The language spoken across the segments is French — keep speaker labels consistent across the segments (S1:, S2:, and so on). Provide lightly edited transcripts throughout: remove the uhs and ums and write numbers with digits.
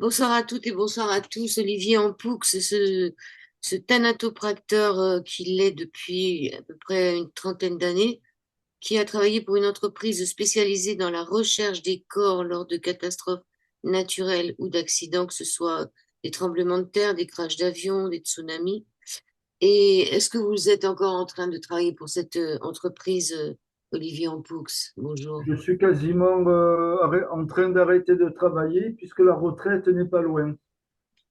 S1: Bonsoir à toutes et bonsoir à tous. Olivier Ampoux, ce thanatopracteur qui l'est depuis à peu près une trentaine d'années, qui a travaillé pour une entreprise spécialisée dans la recherche des corps lors de catastrophes naturelles ou d'accidents, que ce soit des tremblements de terre, des crashs d'avions, des tsunamis. Et est-ce que vous êtes encore en train de travailler pour cette entreprise, Olivier Ampoux? Bonjour.
S2: Je suis quasiment en train d'arrêter de travailler puisque la retraite n'est pas loin.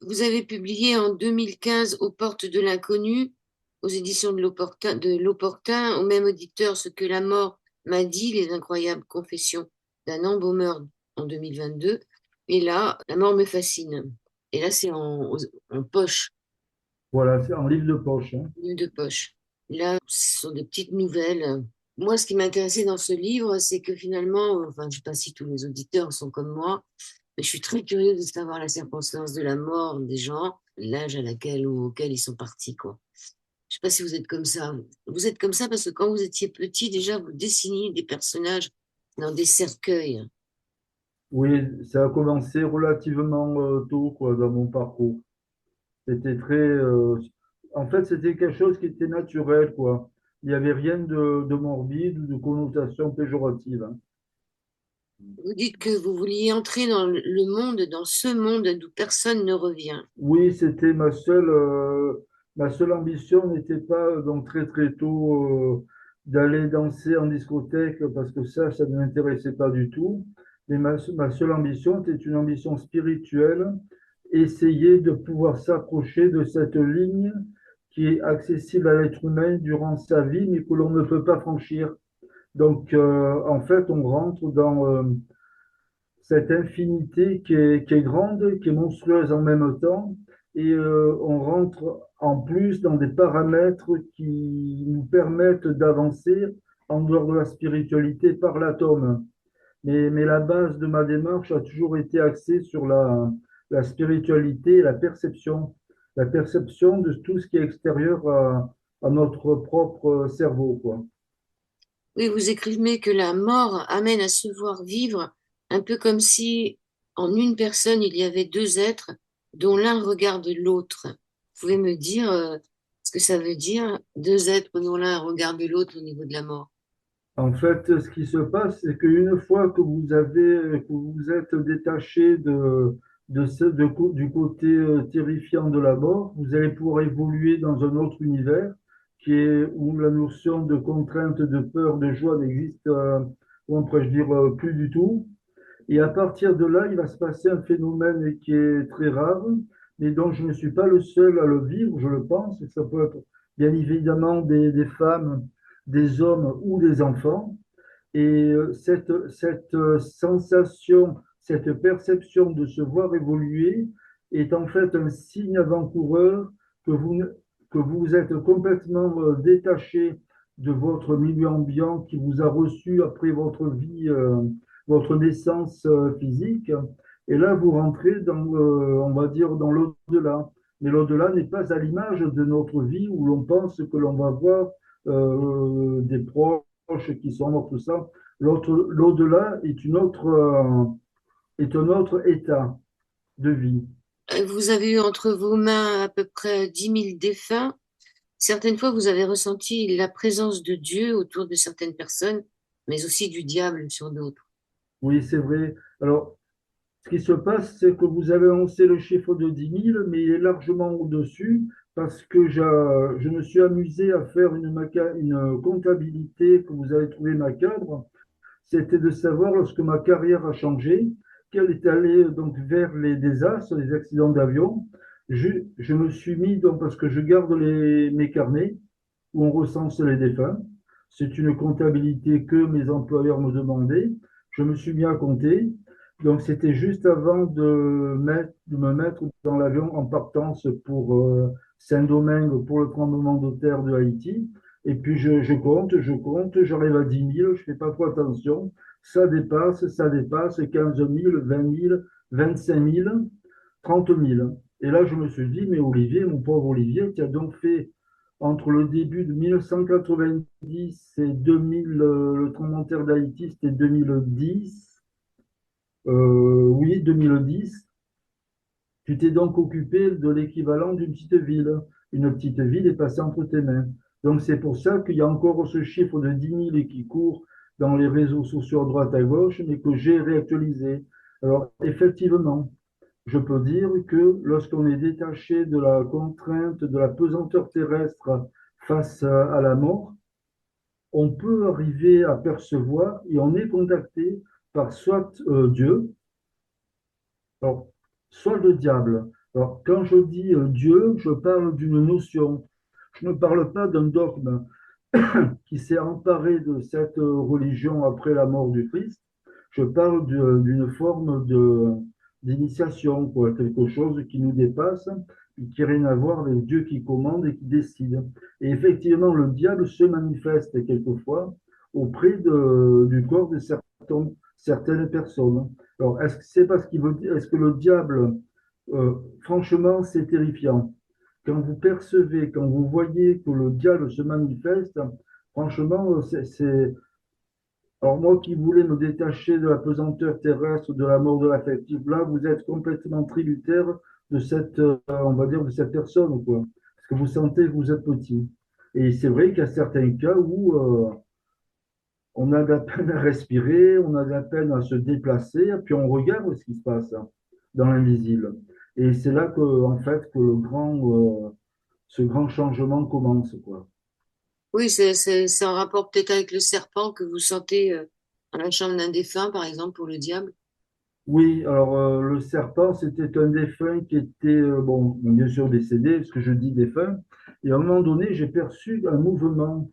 S1: Vous avez publié en 2015 Aux portes de l'inconnu, aux éditions de l'Opportun, au même auditeur, Ce que la mort m'a dit, les incroyables confessions d'un embaumeur en 2022. Et là, La mort me fascine. Et là, c'est en poche,
S2: Voilà, c'est en livre de poche, hein.
S1: livre de poche. Là, ce sont des petites nouvelles. Moi, ce qui m'intéressait dans ce livre, c'est que finalement, enfin, je ne sais pas si tous les auditeurs sont comme moi, mais je suis très curieuse de savoir la circonstance de la mort des gens, l'âge à laquelle ou auquel ils sont partis, quoi. Je sais pas si vous êtes comme ça. Vous êtes comme ça parce que quand vous étiez petit, déjà, vous dessiniez des personnages dans des cercueils.
S2: Oui, ça a commencé relativement tôt, quoi, dans mon parcours. C'était en fait, c'était quelque chose qui était naturel, quoi. Il n'y avait rien de morbide ou de connotation péjorative, hein.
S1: Vous dites que vous vouliez entrer dans le monde, dans ce monde d'où personne ne revient.
S2: Oui, c'était ma seule ambition n'était pas donc très très tôt d'aller danser en discothèque parce que ça ne m'intéressait pas du tout. Mais ma seule ambition était une ambition spirituelle, essayer de pouvoir s'approcher de cette ligne qui est accessible à l'être humain durant sa vie, mais que l'on ne peut pas franchir. Donc, en fait, on rentre dans cette infinité qui est grande, qui est monstrueuse en même temps, et on rentre en plus dans des paramètres qui nous permettent d'avancer en dehors de la spiritualité par l'atome. Mais la base de ma démarche a toujours été axée sur la spiritualité et la perception de tout ce qui est extérieur à notre propre cerveau, quoi.
S1: Oui, vous écrivez que la mort amène à se voir vivre, un peu comme si en une personne il y avait deux êtres dont l'un regarde l'autre. Vous pouvez me dire ce que ça veut dire, deux êtres dont l'un regarde l'autre au niveau de la mort?
S2: En fait, ce qui se passe, c'est qu'une fois que vous vous êtes détaché du côté terrifiant de la mort, vous allez pouvoir évoluer dans un autre univers où la notion de contrainte, de peur, de joie n'existe, comment pourrais-je dire, plus du tout. Et à partir de là, il va se passer un phénomène qui est très rare, mais dont je ne suis pas le seul à le vivre, je le pense. Et ça peut être bien évidemment des femmes, des hommes ou des enfants. Et cette sensation, cette perception de se voir évoluer est en fait un signe avant-coureur que que vous êtes complètement détaché de votre milieu ambiant qui vous a reçu après votre vie, votre naissance physique. Et là, vous rentrez on va dire, dans l'au-delà. Mais l'au-delà n'est pas à l'image de notre vie où l'on pense que l'on va voir des proches qui sont morts, tout ça. L'au-delà est un autre état de vie.
S1: Vous avez eu entre vos mains à peu près 10 000 défunts. Certaines fois, vous avez ressenti la présence de Dieu autour de certaines personnes, mais aussi du diable sur d'autres.
S2: Oui, c'est vrai. Alors, ce qui se passe, c'est que vous avez annoncé le chiffre de 10 000, mais il est largement au-dessus parce que je me suis amusé à faire une comptabilité que vous avez trouvé macabre. C'était de savoir, lorsque ma carrière a changé, qu'elle est allée donc vers les désastres, les accidents d'avion. Je me suis mis, donc, parce que je garde mes carnets où on recense les défunts. C'est une comptabilité que mes employeurs me demandaient. Je me suis mis à compter. Donc, c'était juste avant de me mettre dans l'avion en partance pour Saint-Domingue pour le tremblement de terre de Haïti. Et puis, je compte, j'arrive à 10 000, je fais pas trop attention. Ça dépasse 15 000, 20 000, 25 000, 30 000. Et là, je me suis dit, mais Olivier, mon pauvre Olivier, tu as donc fait entre le début de 1990 et 2000, le tremblement de terre d'Haïti, c'était 2010. Oui, 2010. Tu t'es donc occupé de l'équivalent d'une petite ville. Une petite ville est passée entre tes mains. Donc c'est pour ça qu'il y a encore ce chiffre de 10 000 qui court dans les réseaux sociaux à droite à gauche, mais que j'ai réactualisé. Alors effectivement, je peux dire que lorsqu'on est détaché de la contrainte, de la pesanteur terrestre face à la mort, on peut arriver à percevoir et on est contacté par soit Dieu, alors, soit le diable. Alors, quand je dis Dieu, je parle d'une notion. Je ne parle pas d'un dogme qui s'est emparé de cette religion après la mort du Christ. Je parle d'une forme d'initiation, quoi, quelque chose qui nous dépasse, et qui n'a rien à voir avec Dieu qui commande et qui décide. Et effectivement, le diable se manifeste quelquefois auprès du corps de certaines personnes. Alors, est-ce que c'est parce qu'il veut dire, est-ce que le diable, franchement, c'est terrifiant. Quand vous percevez, quand vous voyez que le diable se manifeste, franchement, alors moi qui voulais me détacher de la pesanteur terrestre, de la mort de l'affectif, là, vous êtes complètement tributaire de cette, on va dire, de cette personne, quoi. Parce que vous sentez que vous êtes petit. Et c'est vrai qu'il y a certains cas où on a de la peine à respirer, on a de la peine à se déplacer, et puis on regarde ce qui se passe dans l'invisible. Et c'est là que, en fait, que ce grand changement commence, quoi.
S1: Oui, c'est en rapport peut-être avec le serpent que vous sentez dans la chambre d'un défunt, par exemple, pour le diable.
S2: Oui, alors le serpent, c'était un défunt qui était, bon, bien sûr décédé, parce que je dis défunt, et à un moment donné, j'ai perçu un mouvement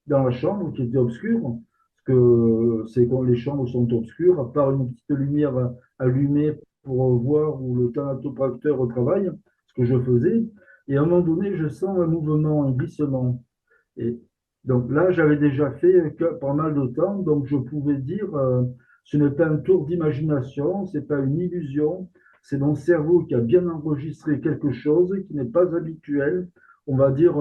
S2: dans la chambre qui était obscure, parce que c'est quand les chambres sont obscures, à part une petite lumière allumée pour voir où le thanatopracteur travaille, ce que je faisais, et à un moment donné, je sens un mouvement, un glissement. Et donc là, j'avais déjà fait pas mal de temps, donc je pouvais dire, ce n'est pas un tour d'imagination, c'est pas une illusion, c'est mon cerveau qui a bien enregistré quelque chose qui n'est pas habituel, on va dire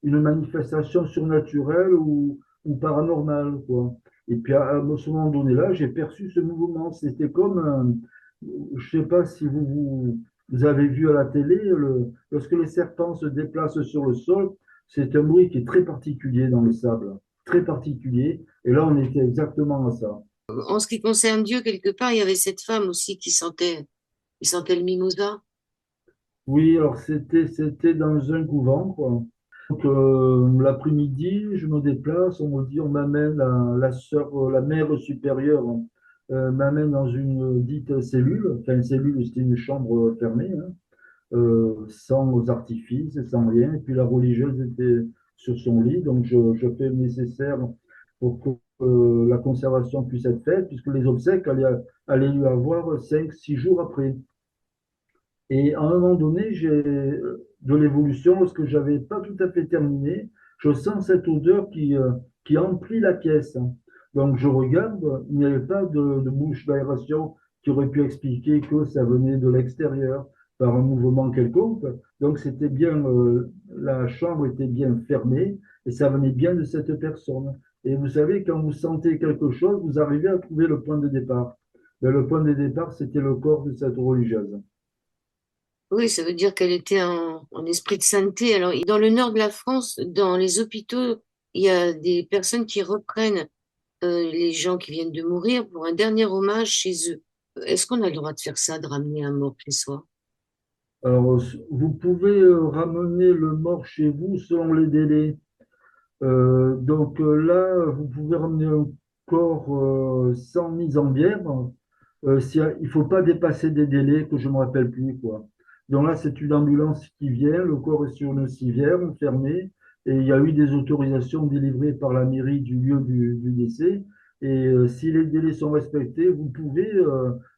S2: une manifestation surnaturelle ou paranormale, quoi. Et puis à ce moment donné-là, j'ai perçu ce mouvement. C'était comme, je ne sais pas si vous avez vu à la télé, lorsque les serpents se déplacent sur le sol, c'est un bruit qui est très particulier dans le sable, très particulier. Et là, on était exactement à ça.
S1: En ce qui concerne Dieu, quelque part, il y avait cette femme aussi qui sentait le mimosa.
S2: Oui, alors c'était dans un couvent, quoi. Donc l'après-midi, je me déplace, on me dit, on m'amène la sœur, la mère supérieure, m'amène dans une dite cellule. Enfin, une cellule, c'était une chambre fermée, hein, sans artifices et sans rien. Et puis la religieuse était sur son lit, donc je fais le nécessaire pour que la conservation puisse être faite, puisque les obsèques allaient lui avoir 5, 6 jours après. Et à un moment donné, j'ai de l'évolution, lorsque j'avais pas tout à fait terminé, je sens cette odeur qui emplit la pièce. Donc je regarde, il n'y avait pas de bouche d'aération qui aurait pu expliquer que ça venait de l'extérieur par un mouvement quelconque. Donc c'était bien, la chambre était bien fermée et ça venait bien de cette personne. Et vous savez, quand vous sentez quelque chose, vous arrivez à trouver le point de départ. Mais le point de départ, c'était le corps de cette religieuse.
S1: Oui, ça veut dire qu'elle était en esprit de sainteté. Alors, dans le nord de la France, dans les hôpitaux, il y a des personnes qui reprennent les gens qui viennent de mourir pour un dernier hommage chez eux. Est-ce qu'on a le droit de faire ça, de ramener un mort chez soi?
S2: Alors, vous pouvez ramener le mort chez vous selon les délais. Donc là, vous pouvez ramener un corps sans mise en bière. Il ne faut pas dépasser des délais que je ne me rappelle plus, quoi. Donc là, c'est une ambulance qui vient, le corps est sur une civière fermée, et il y a eu des autorisations délivrées par la mairie du lieu du décès. Et si les délais sont respectés, vous pouvez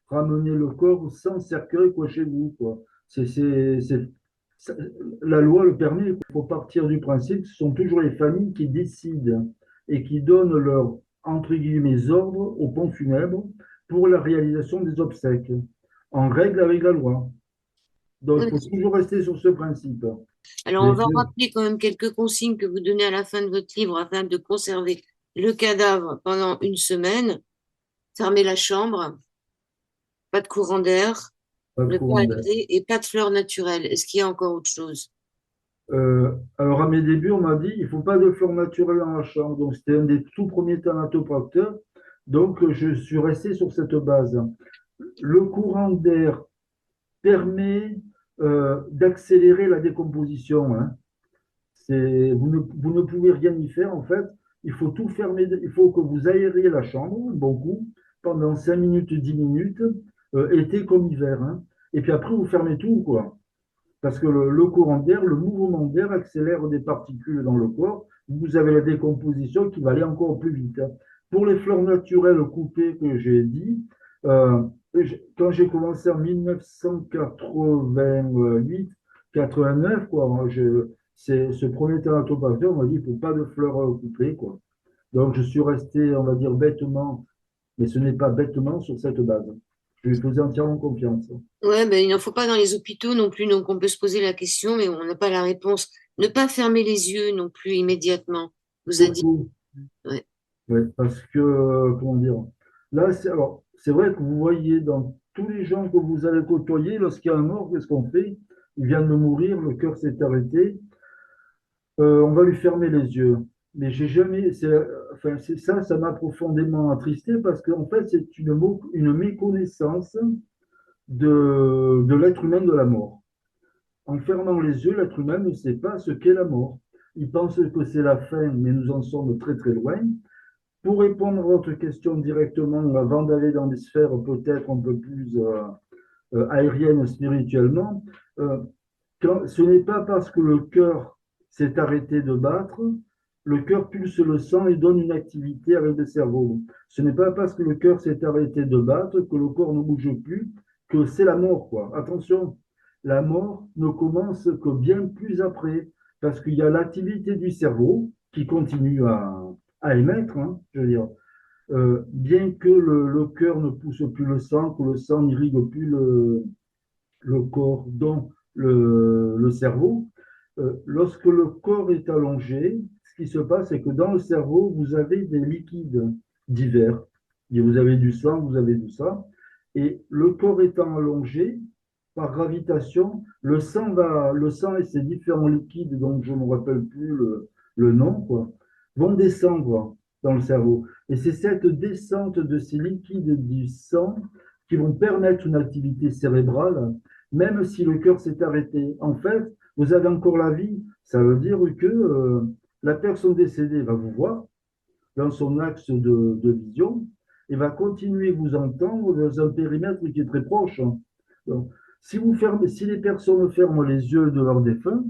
S2: ramener le corps sans cercueil, quoi, chez vous, quoi. Ça- la loi le permet. Il faut partir du principe que ce sont toujours les familles qui décident et qui donnent leur, entre guillemets, ordre au pont funèbre pour la réalisation des obsèques, en règle avec la loi. Donc, il
S1: Oui.
S2: faut toujours rester sur ce principe.
S1: Alors, on
S2: Mais
S1: va rappeler quand même quelques consignes que vous donnez à la fin de votre livre afin de conserver le cadavre pendant une semaine. Fermez la chambre, pas de courant d'air,
S2: pas de
S1: Le
S2: courant
S1: pas
S2: d'air.
S1: aéré et pas de fleurs naturelles. Est-ce qu'il y a encore autre chose?
S2: Alors, à mes débuts, on m'a dit, il faut pas de fleurs naturelles dans la chambre. Donc, c'était un des tout premiers thanatopracteurs. Donc, je suis resté sur cette base. Le courant d'air permet d'accélérer la décomposition, hein. Vous ne pouvez rien y faire, en fait. Il faut tout fermer. Il faut que vous aériez la chambre, beaucoup, pendant 5 minutes, 10 minutes, été comme hiver, hein. Et puis après, vous fermez tout, quoi. Parce que le courant d'air, le mouvement d'air accélère des particules dans le corps. Vous avez la décomposition qui va aller encore plus vite, hein. Pour les fleurs naturelles coupées que j'ai dit, euh, quand j'ai commencé en 1988-89, quoi, c'est ce premier thanatopracteur m'a dit il ne faut pas de fleurs coupées, quoi. Donc je suis resté, on va dire, bêtement, mais ce n'est pas bêtement sur cette base. Je lui faisais entièrement confiance.
S1: Ouais, ben, il n'en faut pas dans les hôpitaux non plus, donc on peut se poser la question, mais on n'a pas la réponse. Ne pas fermer les yeux non plus immédiatement, vous a dit.
S2: Surtout.
S1: Ouais.
S2: Ouais, parce que, comment dire, là, alors, c'est vrai que vous voyez dans tous les gens que vous allez côtoyer, lorsqu'il y a un mort, qu'est-ce qu'on fait? Il vient de mourir, le cœur s'est arrêté, on va lui fermer les yeux. Mais j'ai jamais, enfin, ça m'a profondément attristé parce qu'en fait, c'est une méconnaissance de l'être humain de la mort. En fermant les yeux, l'être humain ne sait pas ce qu'est la mort. Il pense que c'est la fin, mais nous en sommes très très loin. Pour répondre à votre question directement, avant d'aller dans des sphères peut-être un peu plus aériennes spirituellement, euh, ce n'est pas parce que le cœur s'est arrêté de battre, le cœur pulse le sang et donne une activité avec le cerveau. Ce n'est pas parce que le cœur s'est arrêté de battre que le corps ne bouge plus, que c'est la mort, quoi. Attention, la mort ne commence que bien plus après, parce qu'il y a l'activité du cerveau qui continue à émettre, hein, je veux dire. Bien que le cœur ne pousse plus le sang, que le sang n'irrigue plus le corps, dont le cerveau, lorsque le corps est allongé, ce qui se passe, c'est que dans le cerveau, vous avez des liquides divers. Et vous avez du sang, vous avez tout ça. Et le corps étant allongé, par gravitation, le sang et ses différents liquides, dont je ne me rappelle plus le nom, quoi, vont descendre dans le cerveau. Et c'est cette descente de ces liquides du sang qui vont permettre une activité cérébrale, même si le cœur s'est arrêté. En fait, vous avez encore la vie. Ça veut dire que la personne décédée va vous voir dans son axe de vision et va continuer à vous entendre dans un périmètre qui est très proche. Donc, si les personnes ferment les yeux de leur défunt,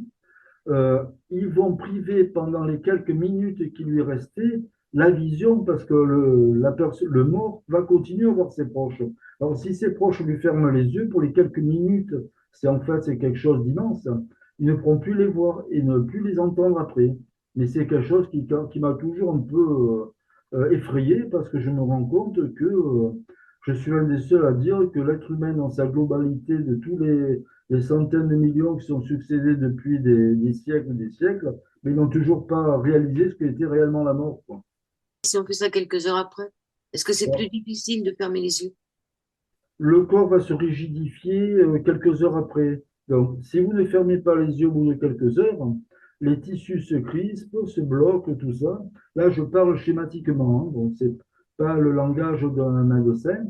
S2: ils vont priver pendant les quelques minutes qui lui restaient la vision parce que le mort va continuer à voir ses proches. Alors, si ses proches lui ferment les yeux pour les quelques minutes, c'est quelque chose d'immense. Ils ne pourront plus les voir et ne plus les entendre après. Mais c'est quelque chose qui m'a toujours un peu effrayé parce que je me rends compte que je suis l'un des seuls à dire que l'être humain dans sa globalité de tous les centaines de millions qui sont succédés depuis des siècles, mais ils n'ont toujours pas réalisé ce qu'était réellement la mort, quoi.
S1: Si on fait ça quelques heures après, est-ce que c'est plus
S2: Bon.
S1: difficile de fermer les yeux?
S2: Le corps va se rigidifier quelques heures après. Donc, si vous ne fermez pas les yeux au bout de quelques heures, les tissus se crispent, se bloquent, tout ça. Là, je parle schématiquement, hein, donc c'est pas le langage d'un médecin.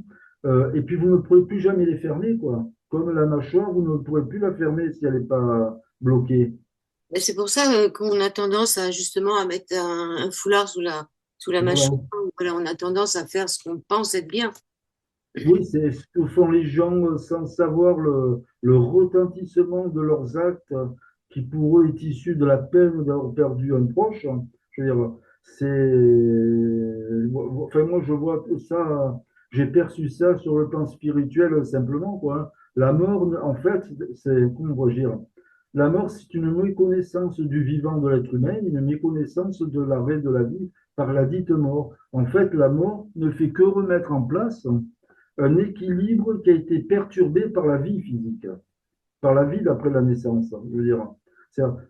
S2: Et puis, vous ne pourrez plus jamais les fermer, quoi. Comme la mâchoire, vous ne pourrez plus la fermer si elle n'est pas bloquée.
S1: Et c'est pour ça qu'on a tendance à justement à mettre un foulard sous la
S2: Voilà.
S1: mâchoire. Voilà, on a tendance à faire ce qu'on pense être bien.
S2: Oui, c'est ce que font les gens sans savoir le retentissement de leurs actes qui pour eux est issu de la peine d'avoir perdu un proche. Je veux dire, enfin, moi je vois que ça, j'ai perçu ça sur le plan spirituel simplement, quoi. La mort, en fait, comment on va dire, la mort, c'est une méconnaissance du vivant de l'être humain, une méconnaissance de l'arrêt de la vie par la dite mort. En fait, la mort ne fait que remettre en place un équilibre qui a été perturbé par la vie physique, par la vie d'après la naissance. Je veux dire,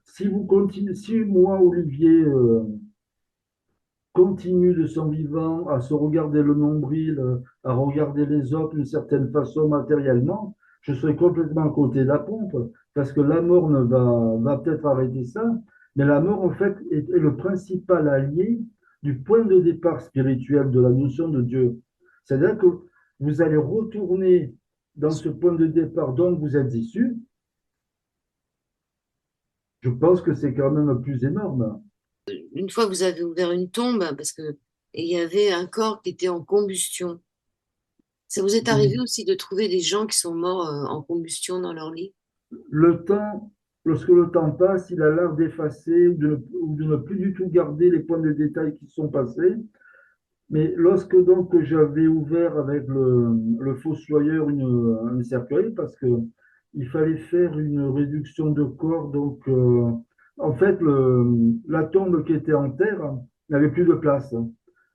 S2: si vous continuez, si moi, Olivier, continue de son vivant à se regarder le nombril, à regarder les autres d'une certaine façon matériellement, je serais complètement à côté de la pompe, parce que la mort ne va peut-être arrêter ça, mais la mort, en fait, est le principal allié du point de départ spirituel de la notion de Dieu. C'est-à-dire que vous allez retourner dans ce point de départ dont vous êtes issu. Je pense que c'est quand même plus énorme.
S1: Une fois que vous avez ouvert une tombe, parce que il y avait un corps qui était en combustion. Ça vous est arrivé
S2: Oui.
S1: aussi de trouver des gens qui sont morts en combustion dans leur lit?
S2: Le temps, lorsque le temps passe, il a l'air d'effacer ou de ne plus du tout garder les points de détail qui sont passés. Mais lorsque donc j'avais ouvert avec le fossoyeur un cercueil, parce que il fallait faire une réduction de corps, donc en fait la tombe qui était en terre n'avait plus de place.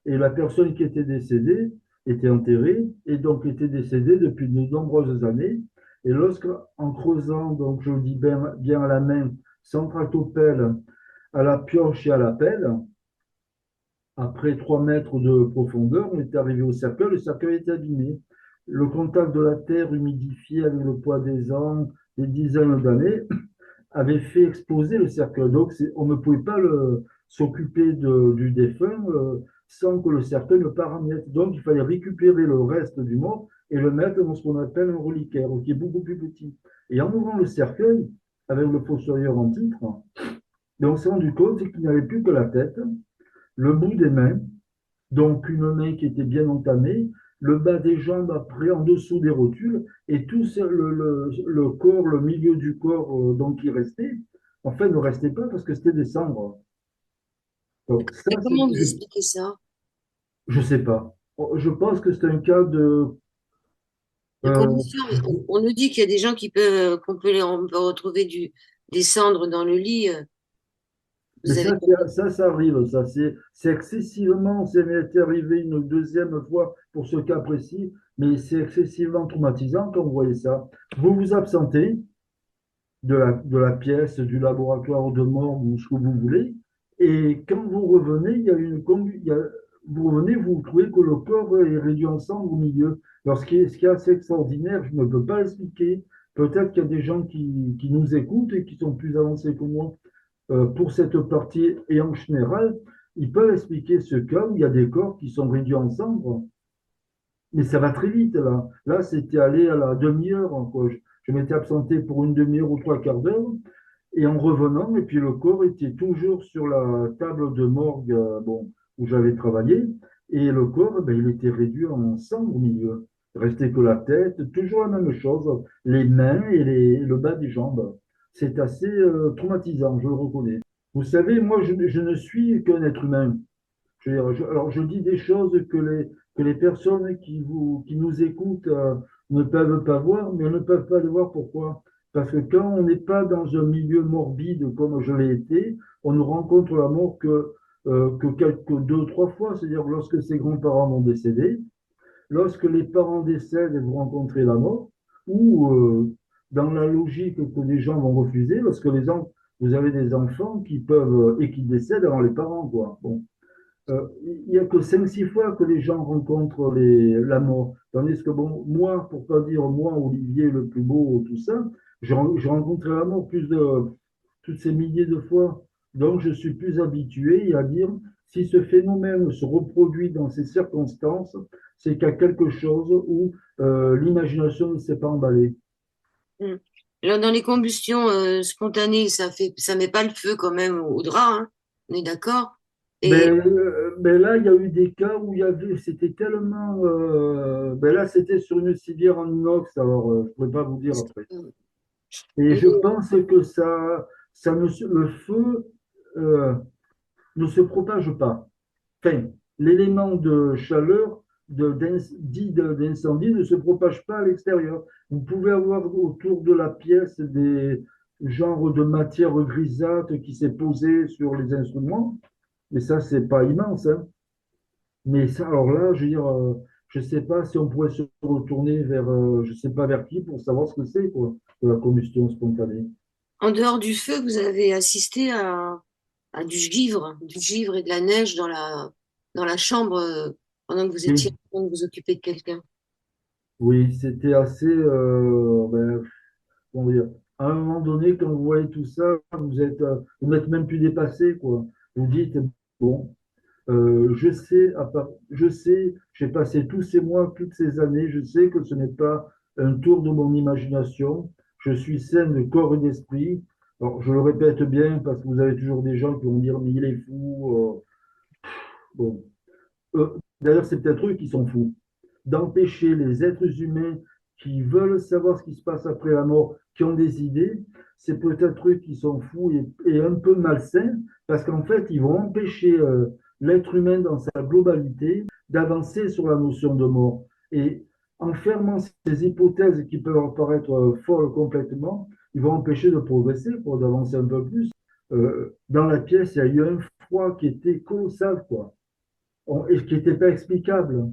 S2: Et la personne qui était décédée était enterrée et donc était décédée depuis de nombreuses années. Et lorsque, en creusant, donc je le dis bien à la main, sans tractopelle, à la pioche et à la pelle, après 3 mètres de profondeur, on était arrivé au cercueil, le cercueil était abîmé. Le contact de la terre humidifiée avec le poids des ans, des dizaines d'années, avait fait exploser le cercueil. Donc, on ne pouvait pas s'occuper du défunt sans que le cercueil ne part en miettes. Donc, il fallait récupérer le reste du mort et le mettre dans ce qu'on appelle un reliquaire, qui est beaucoup plus petit. Et en ouvrant le cercueil, avec le fossoyeur en titre, on s'est rendu compte qu'il n'y avait plus que la tête, le bout des mains, donc une main qui était bien entamée, le bas des jambes après en dessous des rotules, et tout le corps, le milieu du corps donc qui restait, en fait ne restait pas parce que c'était des cendres. Donc ça,
S1: Et comment vous
S2: je
S1: expliquez ça?
S2: ne sais pas. Je pense que c'est un cas de...
S1: De
S2: euh,
S1: combustion, mais on nous dit qu'il y a des gens qui peuvent, on peut retrouver des cendres dans le lit.
S2: mais
S1: Vous avez
S2: ça arrive. C'est excessivement, ça m'est arrivé une deuxième fois pour ce cas précis, mais c'est excessivement traumatisant quand vous voyez ça. Vous vous absentez, de la pièce, du laboratoire de mort ou ce que vous voulez. Et quand vous revenez, il y a vous revenez, vous trouvez que le corps est réduit ensemble au milieu. Alors, ce qui est assez extraordinaire, je ne peux pas l'expliquer. Peut-être qu'il y a des gens qui nous écoutent et qui sont plus avancés que moi pour cette partie. Et en général, ils peuvent expliquer ce cas où il y a des corps qui sont réduits ensemble. Mais ça va très vite, là. Là, c'était allé à la demi-heure, quoi. Je m'étais absenté pour une demi-heure ou 3 quarts d'heure. Et en revenant, et puis le corps était toujours sur la table de morgue bon, où j'avais travaillé. Et le corps, ben, il était réduit en cendres au milieu. Il restait que la tête, toujours la même chose, les mains et le bas des jambes. C'est assez traumatisant, je le reconnais. Vous savez, moi, je ne suis qu'un être humain. Alors, je dis des choses que les personnes qui nous écoutent ne peuvent pas voir, mais elles ne peuvent pas le voir. Pourquoi? Parce que quand on n'est pas dans un milieu morbide comme je l'ai été, on ne rencontre la mort que quelques 2, 3 fois. C'est-à-dire lorsque ses grands-parents vont décéder, lorsque les parents décèdent et vous rencontrez la mort, ou dans la logique que les gens vont refuser, lorsque vous avez des enfants qui peuvent et qui décèdent avant les parents, quoi. Bon. Il n'y a que 5, 6 fois que les gens rencontrent la mort. Tandis que, bon, moi, pour pas dire moi, Olivier, le plus beau, tout ça, j'ai rencontré la mort toutes ces milliers de fois. Donc, je suis plus habitué à dire, si ce phénomène se reproduit dans ces circonstances, c'est qu'il y a quelque chose où l'imagination ne s'est pas emballée.
S1: Hmm. Alors, dans les combustions spontanées, ça met pas le feu quand même au drap, hein, on est d'accord? Et
S2: Ben là, il y a eu des cas où c'était tellement, ben là, c'était sur une civière en inox, alors je ne pourrais pas vous dire après. Et
S1: mais
S2: je pense que le feu euh, ne se propage pas. Enfin, l'élément de chaleur dit d'incendie ne se propage pas à l'extérieur. Vous pouvez avoir autour de la pièce des genres de matière grisâtre qui s'est posée sur les instruments, mais ça, c'est pas immense, hein. Mais ça, alors là, je veux dire, je sais pas si on pourrait se retourner vers, je sais pas vers qui pour savoir ce que c'est, quoi, de la combustion spontanée.
S1: en dehors du feu, vous avez assisté à du givre et de la neige dans la chambre pendant que vous étiez
S2: Oui.
S1: en train de vous occuper de quelqu'un.
S2: Oui, c'était assez, comment dire, à un moment donné, quand vous voyez tout ça, vous n'êtes même plus dépassé, quoi. Vous dites, bon, je sais, j'ai passé tous ces mois, toutes ces années, je sais que ce n'est pas un tour de mon imagination. Je suis sain de corps et d'esprit. Alors, je le répète bien parce que vous avez toujours des gens qui vont dire, mais il est fou. Bon. D'ailleurs, c'est peut-être eux qui sont fous. D'empêcher les êtres humains qui veulent savoir ce qui se passe après la mort, qui ont des idées, c'est peut-être eux qui sont fous et un peu malsains, parce qu'en fait, ils vont empêcher l'être humain dans sa globalité d'avancer sur la notion de mort. Et en fermant ces hypothèses qui peuvent apparaître folles complètement, ils vont empêcher de progresser, pour d'avancer un peu plus. Dans la pièce, il y a eu un froid qui était colossal, quoi, et qui n'était pas explicable,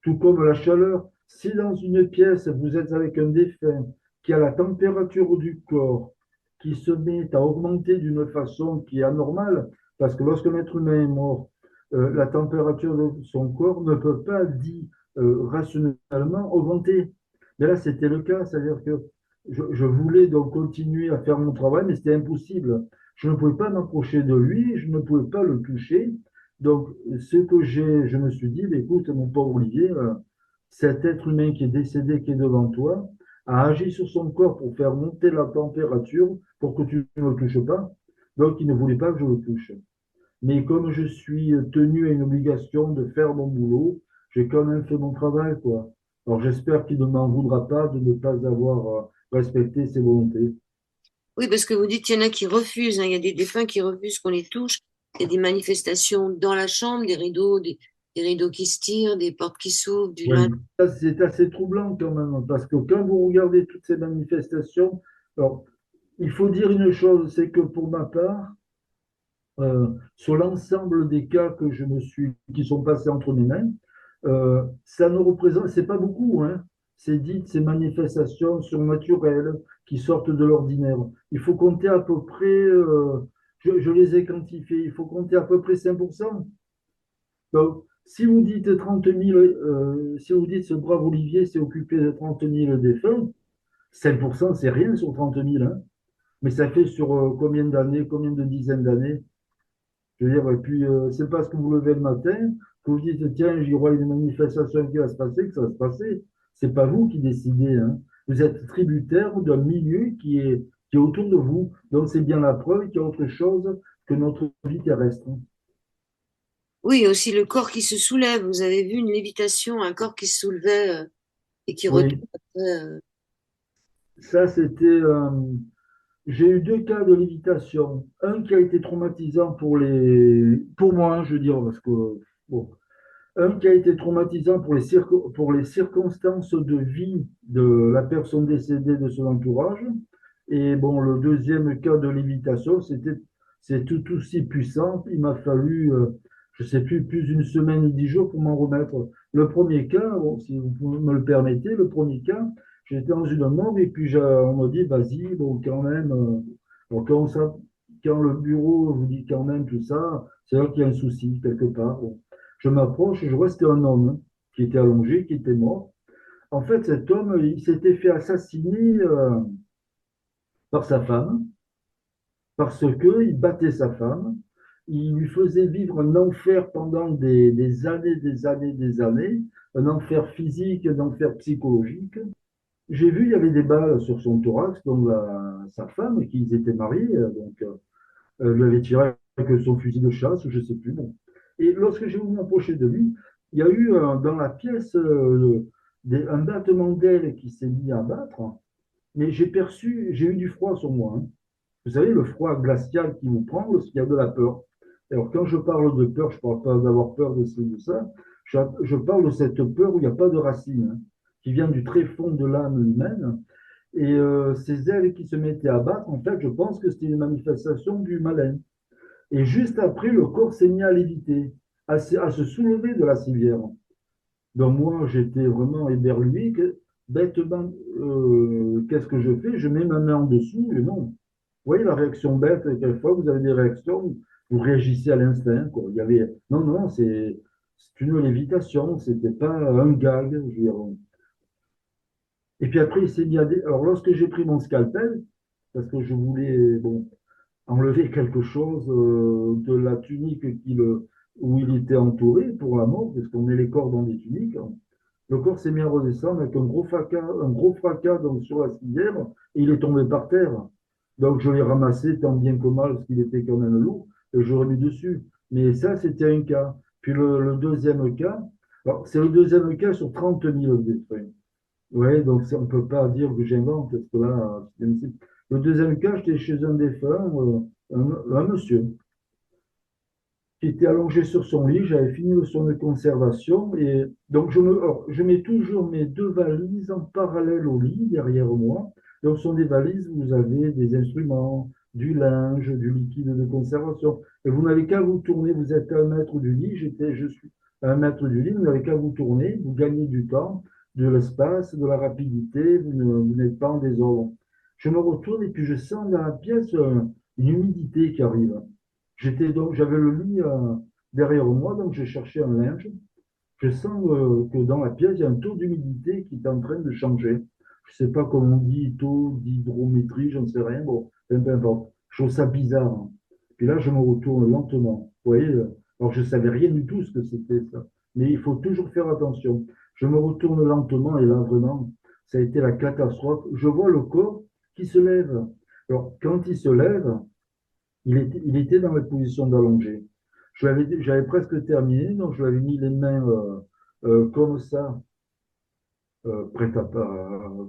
S2: tout comme la chaleur. Si dans une pièce, vous êtes avec un défunt qui a la température du corps qui se met à augmenter d'une façon qui est anormale, parce que lorsqu'un être humain est mort, la température de son corps ne peut pas, dit rationnellement, augmenter. Mais là, c'était le cas, c'est-à-dire que je voulais donc continuer à faire mon travail, mais c'était impossible. Je ne pouvais pas m'approcher de lui, je ne pouvais pas le toucher. Donc, je me suis dit, mais écoute, mon pauvre Olivier, cet être humain qui est décédé, qui est devant toi, a agi sur son corps pour faire monter la température pour que tu ne le touches pas. Donc, il ne voulait pas que je le touche. Mais comme je suis tenu à une obligation de faire mon boulot, j'ai quand même fait mon travail, quoi. Alors, j'espère qu'il ne m'en voudra pas de ne pas avoir respecté ses volontés.
S1: Oui, parce que vous dites qu'il y en a qui refusent, hein. Il y a des défunts qui refusent qu'on les touche. Il y a des manifestations dans la chambre, des rideaux qui se tirent, des portes qui s'ouvrent, du linge.
S2: Oui, ça, c'est assez troublant quand même, parce que quand vous regardez toutes ces manifestations, alors, il faut dire une chose, c'est que pour ma part, sur l'ensemble des cas qui sont passés entre mes mains, ça ne représente, c'est pas beaucoup, hein, ces manifestations surnaturelles qui sortent de l'ordinaire. Il faut compter à peu près, je les ai quantifiées, il faut compter à peu près 5%. Donc, si vous dites 30 000, si vous dites ce brave Olivier s'est occupé de 30 000 défunts, 5%, c'est rien sur 30 000, hein. Mais ça fait sur combien d'années, combien de dizaines d'années? Je veux dire, et puis, c'est parce que vous levez le matin que vous dites, tiens, il y aura une manifestation qui va se passer, que ça va se passer. C'est pas vous qui décidez, hein. Vous êtes tributaire d'un milieu qui est autour de vous. Donc, c'est bien la preuve qu'il y a autre chose que notre vie terrestre.
S1: Oui, aussi le corps qui se soulève. Vous avez vu une lévitation, un corps qui se soulevait et qui retombe
S2: Oui,
S1: après.
S2: ça, j'ai eu deux cas de lévitation. Un qui a été traumatisant pour moi, je veux dire, parce que, bon, un qui a été traumatisant pour les circonstances de vie de la personne décédée de son entourage. Et bon, le deuxième cas de lévitation, c'est tout aussi puissant. Il m'a fallu, je sais plus, plus d'une semaine ou 10 jours pour m'en remettre. Le premier cas, bon, si vous me le permettez, le premier cas, j'étais dans une morgue et puis on m'a dit, vas-y, bon, quand même, bon, quand le bureau vous dit quand même tout ça, c'est là qu'il y a un souci quelque part. Bon. Je m'approche, je vois c'était un homme, hein, qui était allongé, qui était mort. En fait, cet homme, il s'était fait assassiner par sa femme parce qu'il battait sa femme. Il lui faisait vivre un enfer pendant des années, des années, des années, un enfer physique, un enfer psychologique. J'ai vu, il y avait des balles sur son thorax, donc sa femme, qui étaient mariés, donc lui avait tiré avec son fusil de chasse, je ne sais plus. Bon. Et lorsque j'ai voulu m'approcher de lui, il y a eu dans la pièce un battement d'aile qui s'est mis à battre, mais j'ai eu du froid sur moi, hein. Vous savez, le froid glacial qui vous prend lorsqu'il y a de la peur. Alors, quand je parle de peur, je ne parle pas d'avoir peur de ci, de ça. Je parle de cette peur où il n'y a pas de racine, hein, qui vient du très fond de l'âme humaine. Et ces ailes qui se mettaient à battre, en fait, je pense que c'était une manifestation du malin. Et juste après, le corps s'est mis à léviter, à se soulever de la civière. Donc moi, j'étais vraiment éberlué. Bêtement, qu'est-ce que je fais? Je mets ma main en dessous et non. Vous voyez la réaction bête, quelquefois, vous avez des réactions, vous réagissez à l'instinct, quoi. Non, non, c'est une lévitation, c'était pas un gag. Je veux dire. Et puis après, il s'est mis à... Alors, lorsque j'ai pris mon scalpel, parce que je voulais, bon, enlever quelque chose de la tunique où il était entouré pour la mort, parce qu'on met les corps dans des tuniques, hein. Le corps s'est mis à redescendre avec un gros fracas donc, sur la civière, et il est tombé par terre. Donc je l'ai ramassé tant bien que mal, parce qu'il était quand même lourd, et je l'ai mis dessus. Mais ça, c'était un cas. Puis le deuxième cas, alors, c'est le deuxième cas sur 30 000 défunts. Oui, donc on ne peut pas dire que j'invente, parce que là, le deuxième cas, j'étais chez un défunt, un monsieur qui était allongé sur son lit, j'avais fini le soin de conservation, et donc alors, je mets toujours mes deux valises en parallèle au lit, derrière moi. Donc, ce sont des valises où vous avez des instruments, du linge, du liquide de conservation. Et vous n'avez qu'à vous tourner, vous êtes à 1 mètre du lit, je suis à 1 mètre du lit, vous n'avez qu'à vous tourner, vous gagnez du temps, de l'espace, de la rapidité, vous n'êtes pas en désordre. Je me retourne et puis je sens dans la pièce une humidité qui arrive. J'avais le lit derrière moi, donc je cherchais un linge. Je sens que dans la pièce, il y a un taux d'humidité qui est en train de changer. Je ne sais pas comment on dit, taux d'hydrométrie, j'en sais rien. Bon, peu importe. Je trouve ça bizarre, hein. Puis là, je me retourne lentement. Vous voyez, alors je ne savais rien du tout ce que c'était ça. Mais il faut toujours faire attention. Je me retourne lentement et là, vraiment, ça a été la catastrophe. Je vois le corps qui se lève. Alors, quand il se lève, il était dans la position d'allongé. J'avais presque terminé, donc je lui avais mis les mains comme ça, prêtes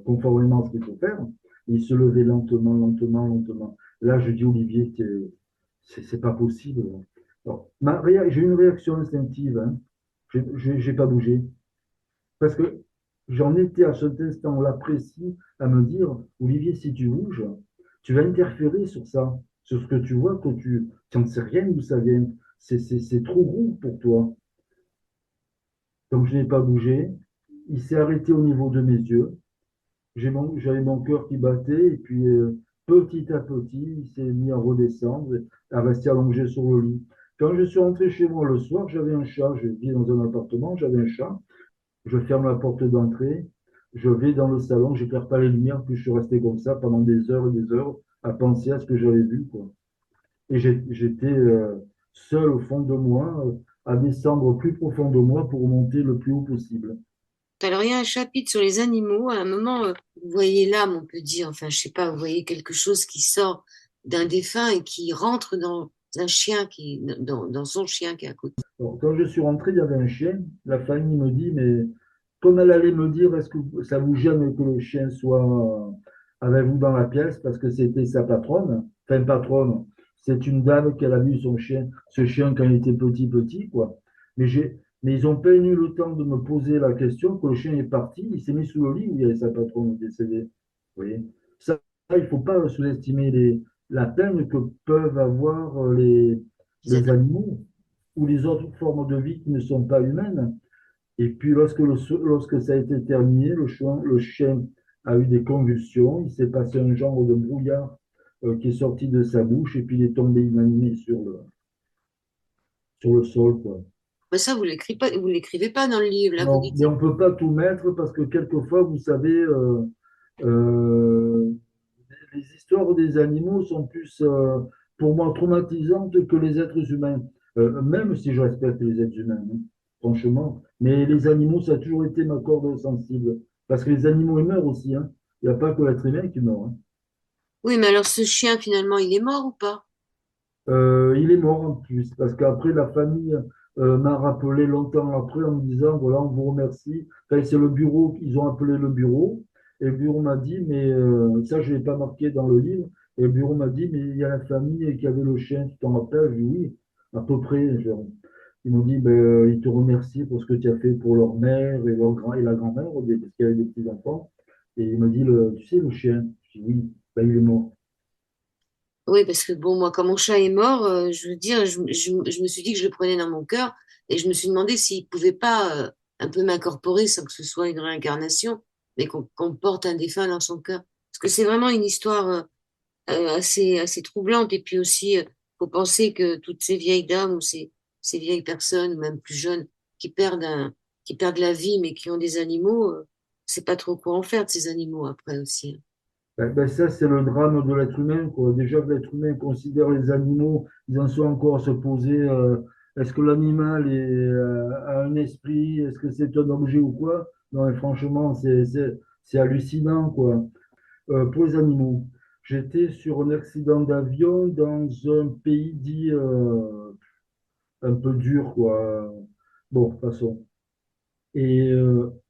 S2: conformément à ce qu'il faut faire. Il se levait lentement, lentement, lentement. Là, je dis, Olivier, c'est pas possible. Alors, j'ai eu une réaction instinctive, hein. J'ai pas bougé. Parce que j'en étais à cet instant-là précis à me dire, Olivier, si tu bouges, tu vas interférer sur ça, sur ce que tu vois, que tu n'en sais rien d'où ça vient. C'est trop gros pour toi. Donc je n'ai pas bougé. Il s'est arrêté au niveau de mes yeux. J'avais mon cœur qui battait et puis petit à petit, il s'est mis à redescendre, à rester allongé sur le lit. Quand je suis rentré chez moi le soir, j'avais un chat. Je vis dans un appartement, j'avais un chat. Je ferme la porte d'entrée, je vais dans le salon, je n'éclaire pas les lumières, puis je suis resté comme ça pendant des heures et des heures à penser à ce que j'avais vu, quoi. Et j'étais seul au fond de moi, à descendre plus profond de moi pour monter le plus haut possible.
S1: Alors, il y a un chapitre sur les animaux. À un moment, vous voyez l'âme, on peut dire, enfin, je sais pas, vous voyez quelque chose qui sort d'un défunt et qui rentre dans un chien dans son chien qui est à côté.
S2: Alors, quand je suis rentré, il y avait un chien. La famille me dit, mais comme elle allait me dire, est-ce que ça vous gêne que le chien soit avec vous dans la pièce parce que c'était sa patronne, enfin patronne, c'est une dame qu'elle a vu son chien, ce chien quand il était petit, petit, quoi. Mais ils ont pas eu le temps de me poser la question que le chien est parti, il s'est mis sous le lit où il y avait sa patronne décédée. Vous voyez? Il faut pas sous-estimer la peine que peuvent avoir
S1: Les
S2: les
S1: animaux.
S2: animaux ou les autres formes de vie qui ne sont pas humaines. Et puis lorsque ça a été terminé, le chien a eu des convulsions, il s'est passé un genre de brouillard qui est sorti de sa bouche et puis il est tombé inanimé sur le sol, quoi.
S1: Mais ça, vous l'écrivez pas dans le livre. Là, vous
S2: Non,
S1: dites,
S2: mais on ne peut pas tout mettre parce que quelquefois, vous savez, euh, les histoires des animaux sont plus, pour moi, traumatisantes que les êtres humains. Même si je respecte les êtres humains, hein, franchement. Mais les animaux, ça a toujours été ma corde sensible. Parce que les animaux, ils meurent aussi, hein. Il n'y a pas que l'être humain qui meurt, hein.
S1: oui, mais alors ce chien, finalement, il est mort ou pas?
S2: Il est mort en plus, parce qu'après, la famille m'a rappelé longtemps après en me disant, voilà, on vous remercie. Enfin, c'est le bureau, ils ont appelé le bureau, et le bureau m'a dit, mais ça, je ne l'ai pas marqué dans le livre, et le bureau m'a dit, mais il y a la famille qui avait le chien, tu t'en rappelles? J'ai dit, oui, à peu près. Ils m'ont dit, ben, ils te remercient pour ce que tu as fait pour leur mère et, et la grand-mère, parce qu'il y avait des petits-enfants. Et il m'a dit, tu sais, le chien? Je dis, oui, ben, il est mort.
S1: Oui, parce que bon, moi, quand mon chat est mort, je veux dire, je me suis dit que je le prenais dans mon cœur et je me suis demandé s'il pouvait pas un peu m'incorporer sans que ce soit une réincarnation, mais qu'on porte un défunt dans son cœur. Parce que c'est vraiment une histoire assez troublante. Et puis aussi, faut penser que toutes ces vieilles dames ou ces vieilles personnes, ou même plus jeunes, qui perdent la vie, mais qui ont des animaux, sait pas trop quoi en faire de ces animaux après aussi.
S2: Ben, ça, c'est le drame de l'être humain, quoi. Déjà que l'être humain considère les animaux, ils en sont encore à se poser, est-ce que l'animal a un esprit, est-ce que c'est un objet ou quoi? Non, mais franchement, c'est hallucinant, quoi. Pour les animaux, j'étais sur un accident d'avion dans un pays dit un peu dur, quoi. Bon, passons. Et